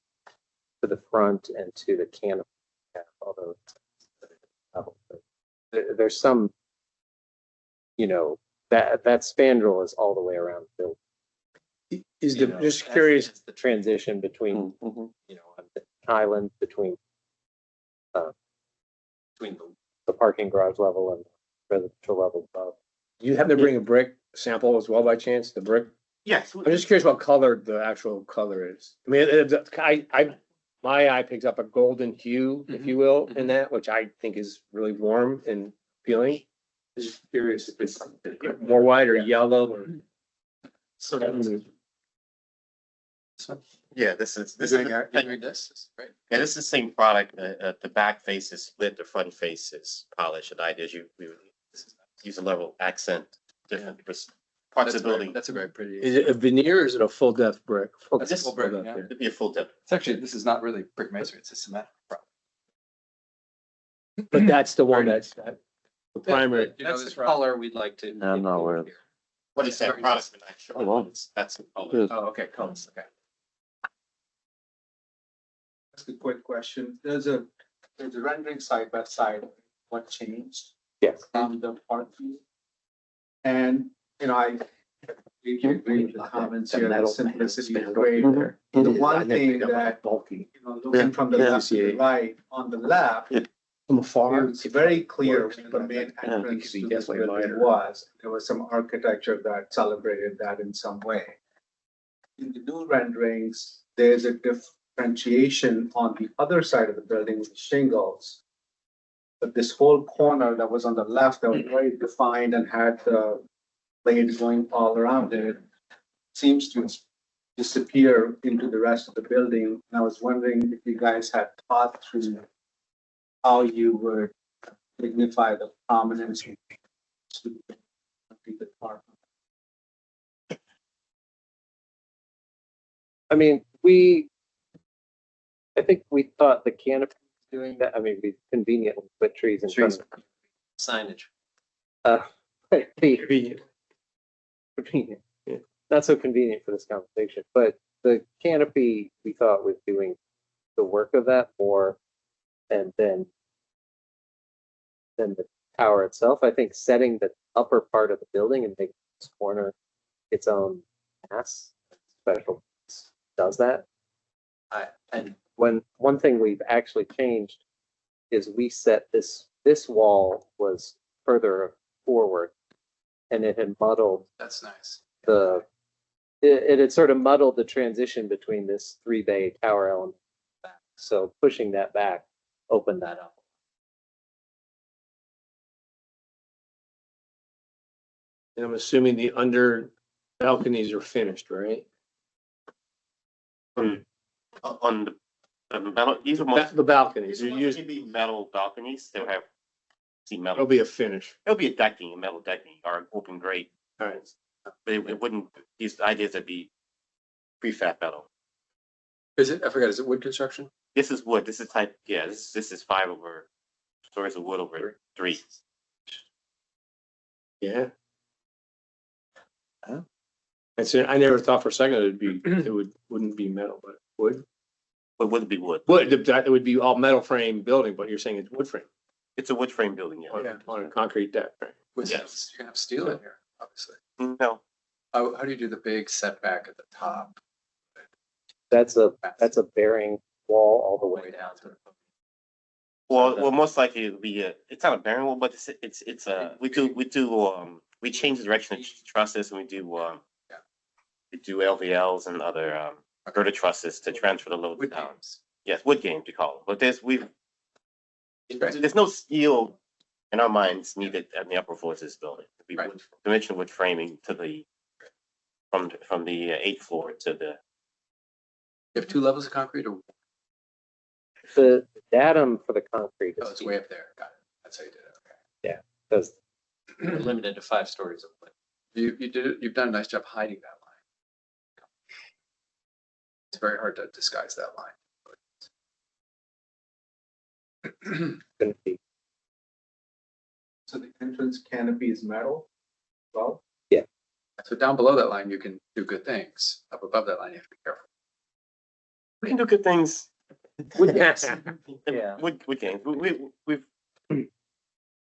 Speaker 2: front and to the canopy, although there's some, that spandrel is all the way around the building.
Speaker 3: Is
Speaker 2: You
Speaker 3: the,
Speaker 2: know,
Speaker 3: just
Speaker 2: that's-
Speaker 3: curious,
Speaker 2: that's the transition between,
Speaker 4: Mhm.
Speaker 2: on the island between the parking garage level and residential level above.
Speaker 3: do you happen to bring a brick sample as well by chance, the brick?
Speaker 6: Yes.
Speaker 3: I'm just curious what color the actual color is. I mean, my eye picks up a golden hue, if you will, in that, which I think is really warm and appealing. Just curious if it's more white or yellow or.
Speaker 9: So this one?
Speaker 6: Yeah, this is,
Speaker 9: Did you read this? This is great.
Speaker 6: yeah, this is the same product. The back face is split, the front face is polished. And the idea is use a level accent, different parts of the building.
Speaker 9: That's a very pretty.
Speaker 3: Is it a veneer or is it a full depth brick?
Speaker 9: That's a full brick, yeah.
Speaker 6: It'd be a full depth.
Speaker 9: It's actually, this is not really brick masonry, it's a cement.
Speaker 3: But that's the one
Speaker 9: Very
Speaker 3: that's, the primary.
Speaker 9: You know,
Speaker 13: That's
Speaker 9: this
Speaker 13: the color we'd like to.
Speaker 4: No, I'm not aware of.
Speaker 6: What is that product?
Speaker 4: Oh, well.
Speaker 6: That's the color.
Speaker 4: Good.
Speaker 9: Oh, okay, colors, okay.
Speaker 8: That's a quick question. There's a rendering side by side, what changed
Speaker 2: Yes.
Speaker 8: from the part view? And, you know, I completely agree with the comments here, the simplicity is great. The one thing that,
Speaker 3: Bulky.
Speaker 8: you know, looking from the
Speaker 4: Yeah.
Speaker 8: left to the right, on the left,
Speaker 3: From afar.
Speaker 8: it's very clear where the main
Speaker 4: Yeah.
Speaker 8: entrance to this
Speaker 3: Definitely
Speaker 8: building
Speaker 3: minor.
Speaker 8: was. There was some architecture that celebrated that in some way. In the new renderings, there's a differentiation on the other side of the building with the shingles. But this whole corner that was on the left, that was very defined and had the blades going all around it, seems to disappear into the rest of the building. And I was wondering if you guys had thought through how you would signify the prominence to the park.
Speaker 2: I mean, I think we thought the canopy was doing that. I mean, we conveniently put trees in front of.
Speaker 13: Signage.
Speaker 2: Convenient. Convenient. Yeah. Not so convenient for this conversation, but the canopy we thought was doing the work of that more. And then the tower itself, I think setting the upper part of the building and making this corner its own mass special does that. And one thing we've actually changed is we set this wall was further forward and it had muddled
Speaker 9: That's nice.
Speaker 2: it had sort of muddled the transition between this 3-bay tower element. So pushing that back opened that up.
Speaker 3: And I'm assuming the under balconies are finished, right?
Speaker 6: On the metal, these are most,
Speaker 3: The balconies,
Speaker 6: these
Speaker 3: you
Speaker 6: are
Speaker 3: use,
Speaker 6: mostly be metal balconies. They'll have, see
Speaker 3: it'll
Speaker 6: metal,
Speaker 3: be a finish.
Speaker 6: it'll be a decking, a metal decking or open grate.
Speaker 3: All right.
Speaker 6: But it wouldn't, these ideas would be prefab metal.
Speaker 9: Is it, I forgot, is it wood construction?
Speaker 6: This is wood, this is type, yeah, this is 5 over, stories of wood over 3.
Speaker 3: Yeah. That's it. I never thought for a second wouldn't be metal, but wood.
Speaker 6: But would it be wood?
Speaker 3: It would be all metal frame building, but you're saying it's wood frame
Speaker 6: It's a wood frame building, yeah.
Speaker 3: on a concrete deck, right?
Speaker 9: With,
Speaker 6: Yes.
Speaker 9: you're gonna have steel in here, obviously.
Speaker 6: No,
Speaker 9: How do you do the big setback at the top?
Speaker 2: That's a bearing wall all the way down to.
Speaker 6: well, most likely it'll be it's not a bearing wall, but it's we change the direction of trusses and we do LVLs and other girder trusses to transfer the load
Speaker 9: Wood
Speaker 6: down.
Speaker 9: beams.
Speaker 6: Yes, wood games we call them, but there's no steel in our minds needed at the upper floors of this building. It'd be
Speaker 9: Right.
Speaker 6: dimensional wood framing to the from the 8th floor to the.
Speaker 9: You have 2 levels of concrete or,
Speaker 2: The datum for the concrete
Speaker 9: oh, it's way up there, got it. That's how you did it, okay.
Speaker 2: does
Speaker 13: Limited to 5 stories of wood.
Speaker 9: You've done a nice job hiding that line. It's very hard to disguise that line.
Speaker 2: gonna be.
Speaker 8: So the entrance canopy is metal? Well,
Speaker 9: So down below that line, you can do good things. Up above that line, you have to be careful.
Speaker 6: We can do good things.
Speaker 2: Yeah.
Speaker 6: Wood games. We've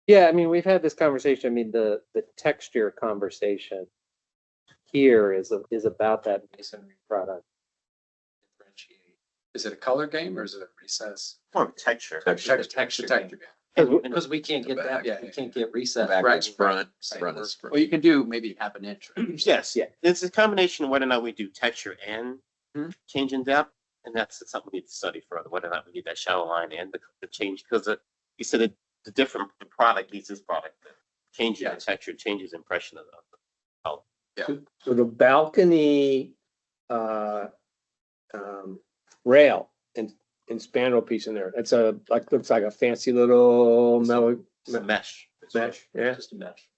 Speaker 2: Yeah, I mean, we've had this conversation. I mean, the texture conversation here is about that masonry product.
Speaker 9: Differentiate. Is it a color game or is it a recess?
Speaker 6: more of a texture.
Speaker 9: Texture game.
Speaker 13: Because we can't get that,
Speaker 9: Yeah,
Speaker 13: we can't get recessed.
Speaker 9: Right,
Speaker 12: Front
Speaker 9: right.
Speaker 12: is front.
Speaker 9: Well, you can do maybe half an inch. Right?
Speaker 6: Yes,
Speaker 2: Yeah.
Speaker 6: it's a combination of whether or not we do texture and
Speaker 9: Mhm.
Speaker 6: change in depth, and that's something we need to study further. Whether or not we need that shallow line and the change, because you said that the product needs this product. The change in
Speaker 9: Yeah.
Speaker 6: the texture changes impression of the.
Speaker 3: So the balcony, rail and spandrel piece in there. It's looks like a fancy little metal
Speaker 10: It's a mesh.
Speaker 3: mesh, yeah.
Speaker 10: Just a mesh.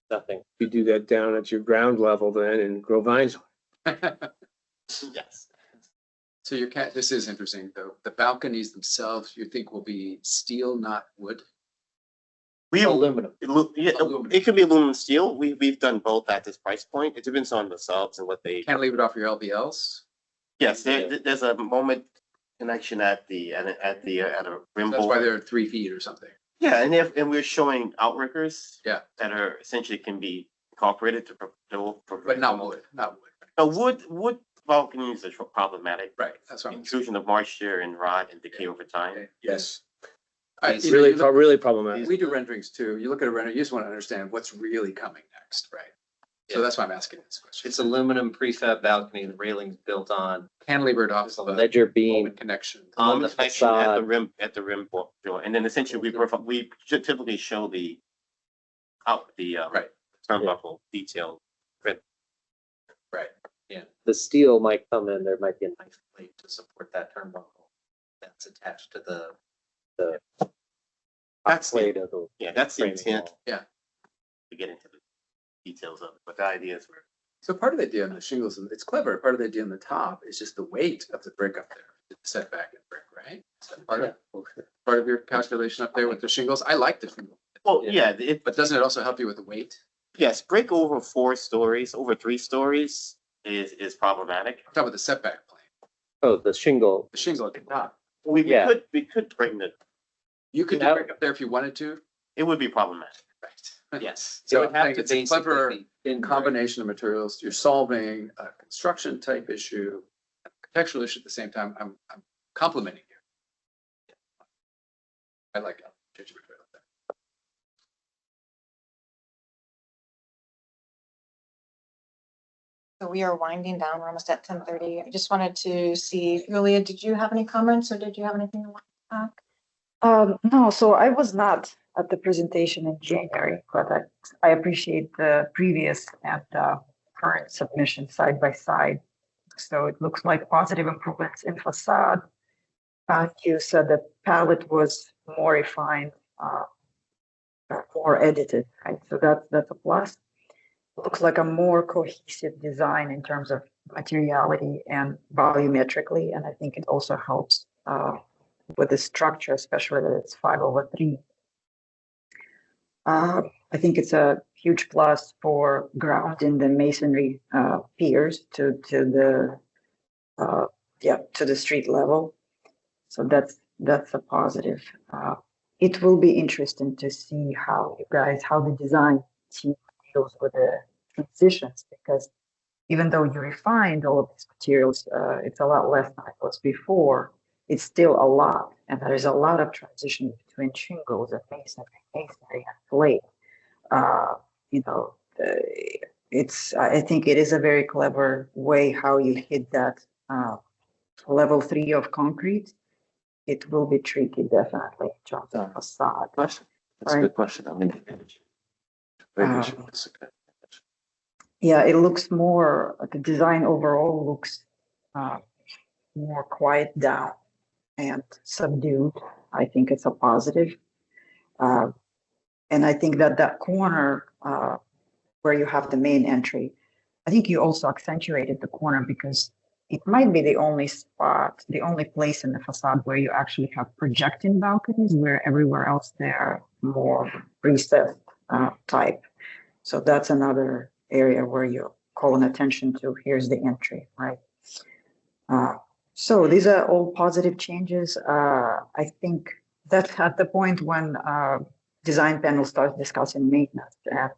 Speaker 2: Nothing.
Speaker 3: You do that down at your ground level then and grow vines.
Speaker 10: Yes.
Speaker 9: So your cat, this is interesting though. The balconies themselves, you think will be steel, not wood?
Speaker 10: We have,
Speaker 2: Aluminum.
Speaker 10: yeah,
Speaker 9: Aluminum.
Speaker 10: it could be aluminum steel. We've done both at this price point. It depends on the subs and what they,
Speaker 9: Can't leave it off your LVLs?
Speaker 10: yes, there's a moment connection at a rim
Speaker 9: That's why
Speaker 10: board.
Speaker 9: they're 3 feet or something.
Speaker 10: Yeah, and we're showing outriggers.
Speaker 9: Yeah.
Speaker 10: That are essentially can be incorporated to.
Speaker 9: But not wood, not wood.
Speaker 10: No, wood balconies are problematic.
Speaker 9: Right, that's what I'm.
Speaker 10: Intrusion of moisture and rot and decay over time.
Speaker 3: Yes.
Speaker 9: It's
Speaker 3: Really, really problematic.
Speaker 9: We do renderings too. You look at a render, you just want to understand what's really coming next, right? So
Speaker 7: Yeah.
Speaker 9: that's why I'm asking this question.
Speaker 7: It's aluminum prefab balcony, the railings built on.
Speaker 9: Cantilevered off
Speaker 2: There's a
Speaker 9: of a
Speaker 2: ledger beam
Speaker 9: moment connection.
Speaker 2: on the
Speaker 10: Connection
Speaker 2: facade.
Speaker 10: at the rim door, and then essentially we should typically show the
Speaker 9: Right.
Speaker 10: turnbuckle detail.
Speaker 9: Right.
Speaker 2: The steel might come in, there might be a nice
Speaker 7: Plate to support that turnbuckle that's attached to the.
Speaker 10: That's the-
Speaker 2: plate of the
Speaker 10: Yeah, that's the
Speaker 2: framing
Speaker 10: intent.
Speaker 2: wall.
Speaker 9: Yeah.
Speaker 10: To get into the details of it, but the ideas were.
Speaker 9: So part of the idea on the shingles, it's clever. Part of the idea on the top is just the weight of the brick up there, the setback in brick, right? Is that part of your calculation up there with the shingles? I like the shingle,
Speaker 10: Well,
Speaker 2: Yeah.
Speaker 10: yeah,
Speaker 9: but doesn't it also help you with the weight?
Speaker 10: yes, brick over 4 stories, over 3 stories is problematic.
Speaker 9: I'm talking about the setback plane,
Speaker 2: Oh, the shingle.
Speaker 9: the shingle at the top.
Speaker 2: Yeah.
Speaker 10: We could bring
Speaker 9: You could do
Speaker 2: That-
Speaker 9: brick up there if you wanted to.
Speaker 10: it would be problematic.
Speaker 9: Right.
Speaker 10: Yes.
Speaker 9: So
Speaker 7: It would
Speaker 9: I
Speaker 7: have
Speaker 9: think
Speaker 7: to
Speaker 9: it's a clever
Speaker 7: basically be in
Speaker 9: combination of materials. You're solving a construction type issue, a contextual issue at the same time. I'm complimenting you. I like it. Change your material there.
Speaker 1: So we are winding down. We're almost at 10:30. I just wanted to see, Julia, did you have any comments or did you have anything you want to add?
Speaker 11: No, so I was not at the presentation in January, but I appreciate the previous and current submission side by side. So it looks like positive improvements in facade. You said the palette was more refined, more edited, right? So that's a plus. Looks like a more cohesive design in terms of materiality and volumetrically, and I think it also helps with the structure, especially that it's 5/3. I think it's a huge plus for grounding the masonry piers to the street level. So that's a positive. It will be interesting to see how the design team deals with the transitions, because even though you refined all of these materials, it's a lot less than it was before. It's still a lot, and there is a lot of transition between shingles and masonry and slate. I think it is a very clever way how you hit that level 3 of concrete. It will be tricky, definitely, in terms of facade.
Speaker 4: Question. That's a
Speaker 11: Right.
Speaker 4: good question. I mean.
Speaker 11: Yeah, it looks more, the design overall looks more quiet down and subdued. I think it's a positive. And I think that corner where you have the main entry, I think you also accentuated the corner because it might be the only spot, the only place in the facade where you actually have projecting balconies, where everywhere else they're more recessed type. So that's another area where you're calling attention to, here's the entry, right? So these are all positive changes. I think that's at the point when design panel starts discussing maintenance and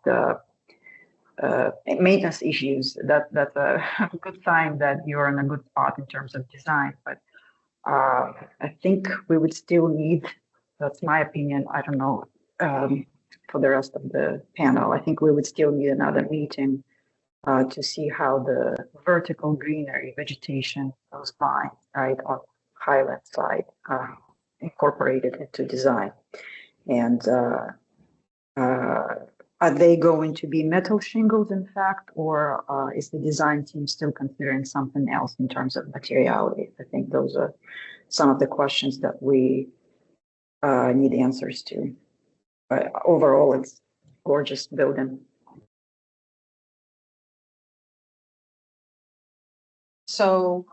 Speaker 11: maintenance issues. That's a good sign that you're in a good spot in terms of design. But I think we would still need, that's my opinion, I don't know, for the rest of the panel, I think we would still need another meeting to see how the vertical greenery vegetation goes by, right, on Highland side, incorporated into design. And are they going to be metal shingles in fact, or is the design team still considering something else in terms of materiality? I think those are some of the questions that we need answers to. But overall, it's gorgeous building.
Speaker 1: So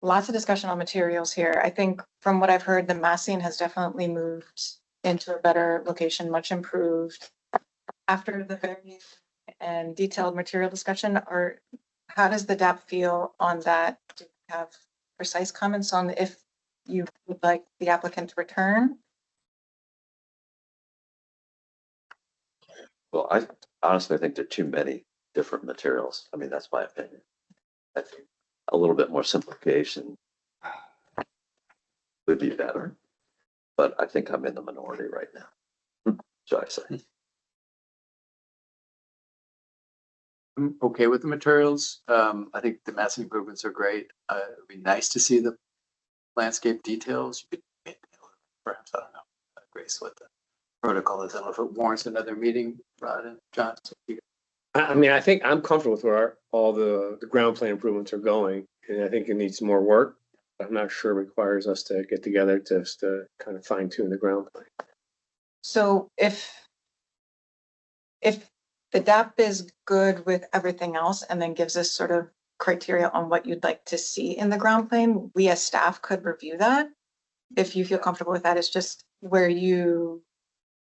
Speaker 1: lots of discussion on materials here. I think from what I've heard, the massing has definitely moved into a better location, much improved. After the very and detailed material discussion, or how does the DAP feel on that? Do you have precise comments on if you would like the applicant to return?
Speaker 4: Well, I honestly think there are too many different materials. I mean, that's my opinion. I think a little bit more simplification would be better, but I think I'm in the minority right now. Shall I say?
Speaker 9: I'm okay with the materials. I think the massive improvements are great. It'd be nice to see the landscape details. You could perhaps, I don't know, Grace, what the protocol is. I don't know if it warrants another meeting, Rod and John.
Speaker 3: I mean, I think I'm comfortable with where all the ground plan improvements are going, and I think it needs more work. I'm not sure it requires us to get together just to kind of fine tune the ground plan.
Speaker 1: So if the DAP is good with everything else and then gives us sort of criteria on what you'd like to see in the ground plane, we as staff could review that. If you feel comfortable with that, it's just where you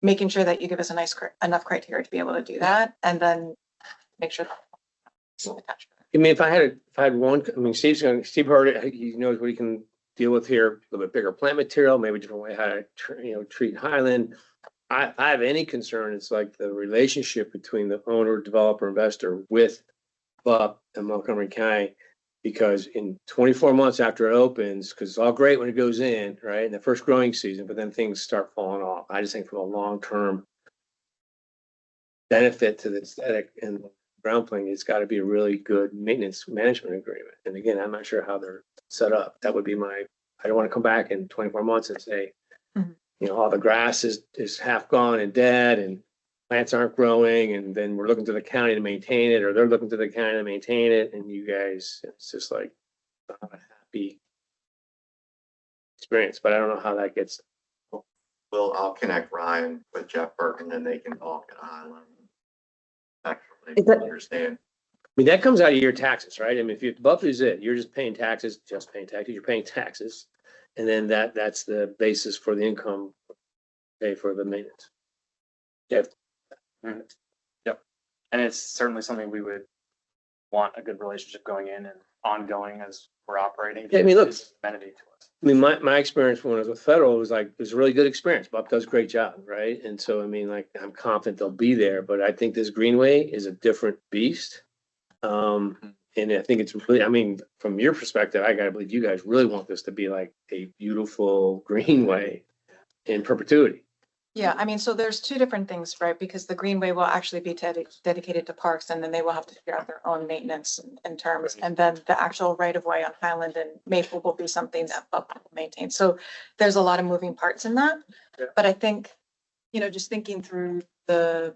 Speaker 1: making sure that you give us a nice enough criteria to be able to do that, and then make sure that's attached.
Speaker 3: I mean, if I had one, I mean, Steve heard it, he knows what he can deal with here, a little bit bigger plant material, maybe a different way how to, treat Highland. I have any concern, it's like the relationship between the owner, developer, investor with BUP and Montgomery County. Because in 24 months after it opens, because it's all great when it goes in, right, in the first growing season, but then things start falling off. I just think from a long-term benefit to the aesthetic and ground plane, it's got to be a really good maintenance management agreement. And again, I'm not sure how they're set up. That would be I don't want to come back in 24 months and say, all the grass is half gone and dead and plants aren't growing, and then we're looking to the county to maintain it, or they're looking to the county to maintain it, and you guys, it's just like not a happy experience, but I don't know how that gets.
Speaker 6: Well, I'll connect Ryan with Jeff Burton and they can talk at Highland. Actually,
Speaker 11: Is that-
Speaker 6: understand.
Speaker 3: I mean, that comes out of your taxes, right? I mean, if BUP is it, you're just paying taxes, you're paying taxes. And then that's the basis for the income, pay for the maintenance. Yeah.
Speaker 5: Yep. And it's certainly something we would want a good relationship going in and ongoing as we're operating.
Speaker 3: Yeah, I mean, look,
Speaker 5: It's an amenity to us.
Speaker 3: I mean, my experience when I was with Federal was like, it was a really good experience. BUP does a great job, right? And so, I mean, like, I'm confident they'll be there, but I think this Greenway is a different beast. And I think it's really, I mean, from your perspective, I gotta believe you guys really want this to be like a beautiful Greenway in perpetuity.
Speaker 1: Yeah, I mean, so there's two different things, right? Because the Greenway will actually be dedicated to parks, and then they will have to figure out their own maintenance in terms. And then the actual right of way on Highland and Maple will be something that BUP will maintain. So there's a lot of moving parts in that.
Speaker 3: Yeah.
Speaker 1: But I think, just thinking through the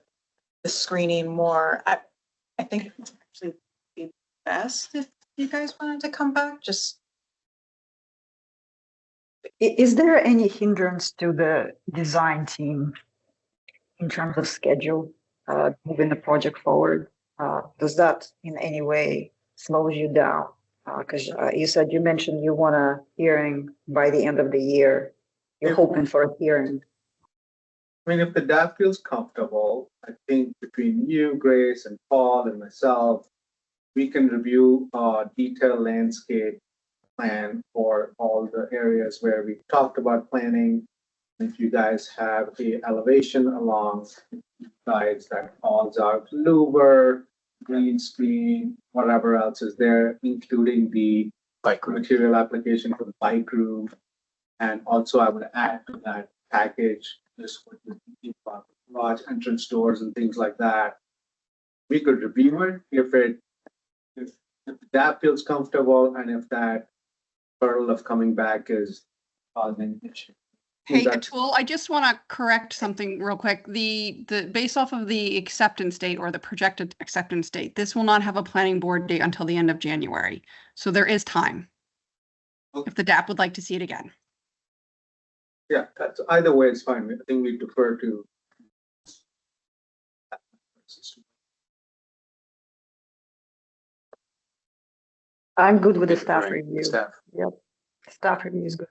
Speaker 1: screening more, I think it would actually be best if you guys wanted to come back, just.
Speaker 11: Is there any hindrance to the design team in terms of schedule, moving the project forward? Does that in any way slows you down? Because you mentioned you want a hearing by the end of the year. You're hoping for a hearing.
Speaker 8: I mean, if the DAP feels comfortable, I think between you, Grace, and Paul and myself, we can review a detailed landscape plan for all the areas where we talked about planning. If you guys have the elevation along sides that calls out louver, green screen, whatever else is there, including the
Speaker 9: Bike room.
Speaker 8: material application for the bike room. And also I would add to that package, just what you think about large entrance doors and things like that. We could review it if that feels comfortable and if that hurdle of coming back is causing an issue.
Speaker 14: Hey,
Speaker 3: Feedback.
Speaker 14: Atul, I just want to correct something real quick. Based off of the acceptance date or the projected acceptance date, this will not have a planning board date until the end of January. So there is time. If the DAP would like to see it again.
Speaker 8: Yeah, that's, either way, it's fine. I think we defer to.
Speaker 11: I'm good with the
Speaker 9: Okay,
Speaker 11: staff
Speaker 9: right,
Speaker 11: review.
Speaker 9: Staff.
Speaker 11: Yep, staff review is good.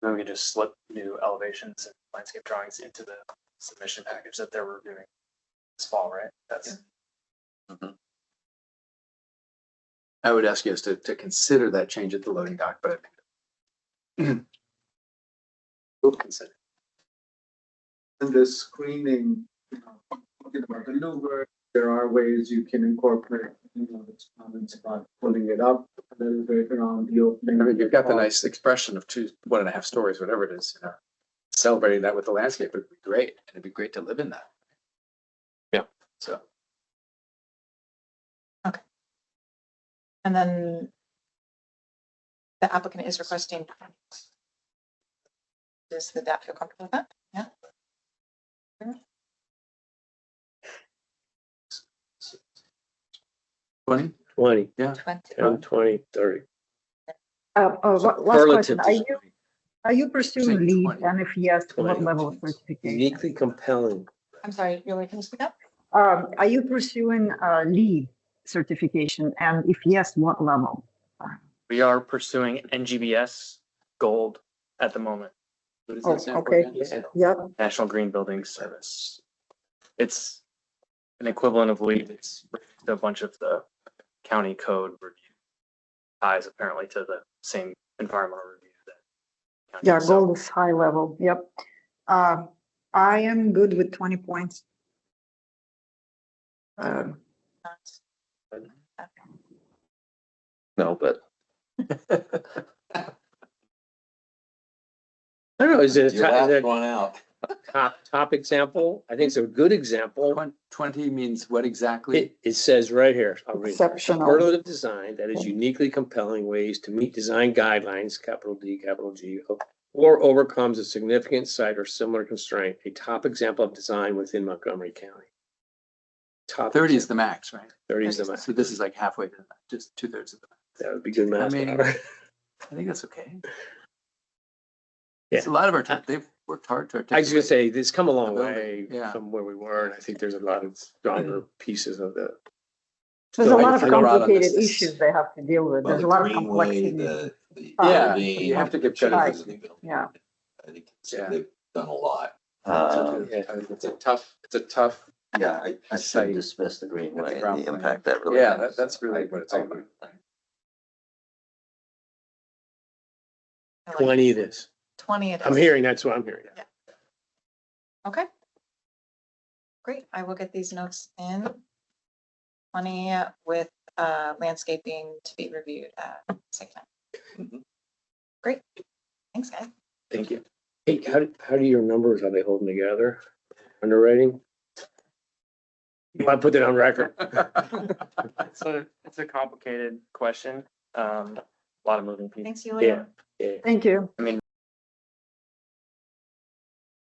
Speaker 5: Then we can just slip new elevations and landscape drawings into the submission package that they're reviewing this fall, right? That's,
Speaker 9: I would ask you us to consider that change at the loading dock, but we'll consider.
Speaker 8: And the screening, talking about the louver, there are ways you can incorporate, those comments about pulling it up a little bit around the opening.
Speaker 9: I mean, you've got the nice expression of 1.5 stories, whatever it is, celebrating that with the landscape would be great. And it'd be great to live in that.
Speaker 7: Yeah.
Speaker 9: So.
Speaker 1: And then the applicant is requesting. Does the DAP feel comfortable with that? Yeah.
Speaker 9: 20?
Speaker 3: 20,
Speaker 9: Yeah.
Speaker 1: 20.
Speaker 3: 10, 20, 30.
Speaker 11: Last
Speaker 3: Relative
Speaker 11: question,
Speaker 3: to
Speaker 11: are you pursuing
Speaker 9: saying
Speaker 11: LEED,
Speaker 9: 20.
Speaker 11: and if yes, what
Speaker 3: 20.
Speaker 11: level of certification?
Speaker 3: Uniquely compelling.
Speaker 1: I'm sorry, Yoli, can you speak up?
Speaker 11: Are you pursuing LEED certification, and if yes, what level?
Speaker 5: we are pursuing NGBS gold at the moment,
Speaker 9: What does
Speaker 11: Oh,
Speaker 9: that stand for
Speaker 11: okay.
Speaker 9: again?
Speaker 11: Yep,
Speaker 5: National Green Building Service. It's an equivalent of LEED. It's a bunch of the county code review ties apparently to the same environmental review that. county-
Speaker 11: yeah,
Speaker 5: so-
Speaker 11: gold is high level, yep. I am good with 20 points.
Speaker 4: No, but
Speaker 3: I don't know, is it
Speaker 12: Your
Speaker 3: a
Speaker 12: last one out.
Speaker 3: top example? I think it's a good example.
Speaker 9: 20 means what exactly?
Speaker 3: It says right here, I'll read.
Speaker 11: Exceptional.
Speaker 3: Superlative design that is uniquely compelling ways to meet design guidelines, capital D, capital G, or overcomes a significant site or similar constraint. A top example of design within Montgomery County. Top
Speaker 9: 30 is the max, right?
Speaker 3: 30 is the max.
Speaker 9: So this is like halfway to just 2/3 of the max.
Speaker 3: That would be good math.
Speaker 9: I mean,
Speaker 3: Robert.
Speaker 9: I think that's okay.
Speaker 3: Yeah.
Speaker 9: It's a lot of our time. They've worked hard to
Speaker 3: I was gonna
Speaker 9: articulate.
Speaker 3: say, this come a long
Speaker 9: The building,
Speaker 3: way
Speaker 9: yeah.
Speaker 3: from where we were, and I think there's a lot of stronger pieces of the.
Speaker 11: There's a
Speaker 3: Still,
Speaker 11: lot of
Speaker 3: I don't-
Speaker 11: complicated
Speaker 9: this.
Speaker 11: issues they have to deal with.
Speaker 12: Well,
Speaker 11: There's
Speaker 12: the
Speaker 11: a lot of
Speaker 12: greenway,
Speaker 11: complexity.
Speaker 9: Yeah,
Speaker 12: ravine,
Speaker 9: you have to give
Speaker 12: changes
Speaker 11: credit.
Speaker 12: in the building.
Speaker 11: Yeah.
Speaker 12: I think
Speaker 9: Yeah.
Speaker 12: they've done a lot.
Speaker 3: Yeah.
Speaker 9: It's a tough.
Speaker 4: yeah, I
Speaker 9: Site.
Speaker 4: should dismiss the greenway and
Speaker 9: ground
Speaker 4: the
Speaker 9: plan.
Speaker 4: impact that really
Speaker 9: Yeah,
Speaker 4: has.
Speaker 9: that's really what it's all about.
Speaker 1: I like
Speaker 3: 20 it is.
Speaker 1: 20 it is.
Speaker 3: I'm hearing, that's what I'm hearing.
Speaker 1: Yeah. Okay. Great, I will get these notes in. 20 with landscaping to be reviewed at site plan. Great, thanks guys.
Speaker 3: Thank you. Hey, how do your numbers, are they holding together? Underwriting? You want to put that on record?
Speaker 5: It's a complicated question. A lot of moving pieces.
Speaker 1: Thanks, Yulia.
Speaker 3: Yeah.
Speaker 11: Thank you.
Speaker 5: I mean,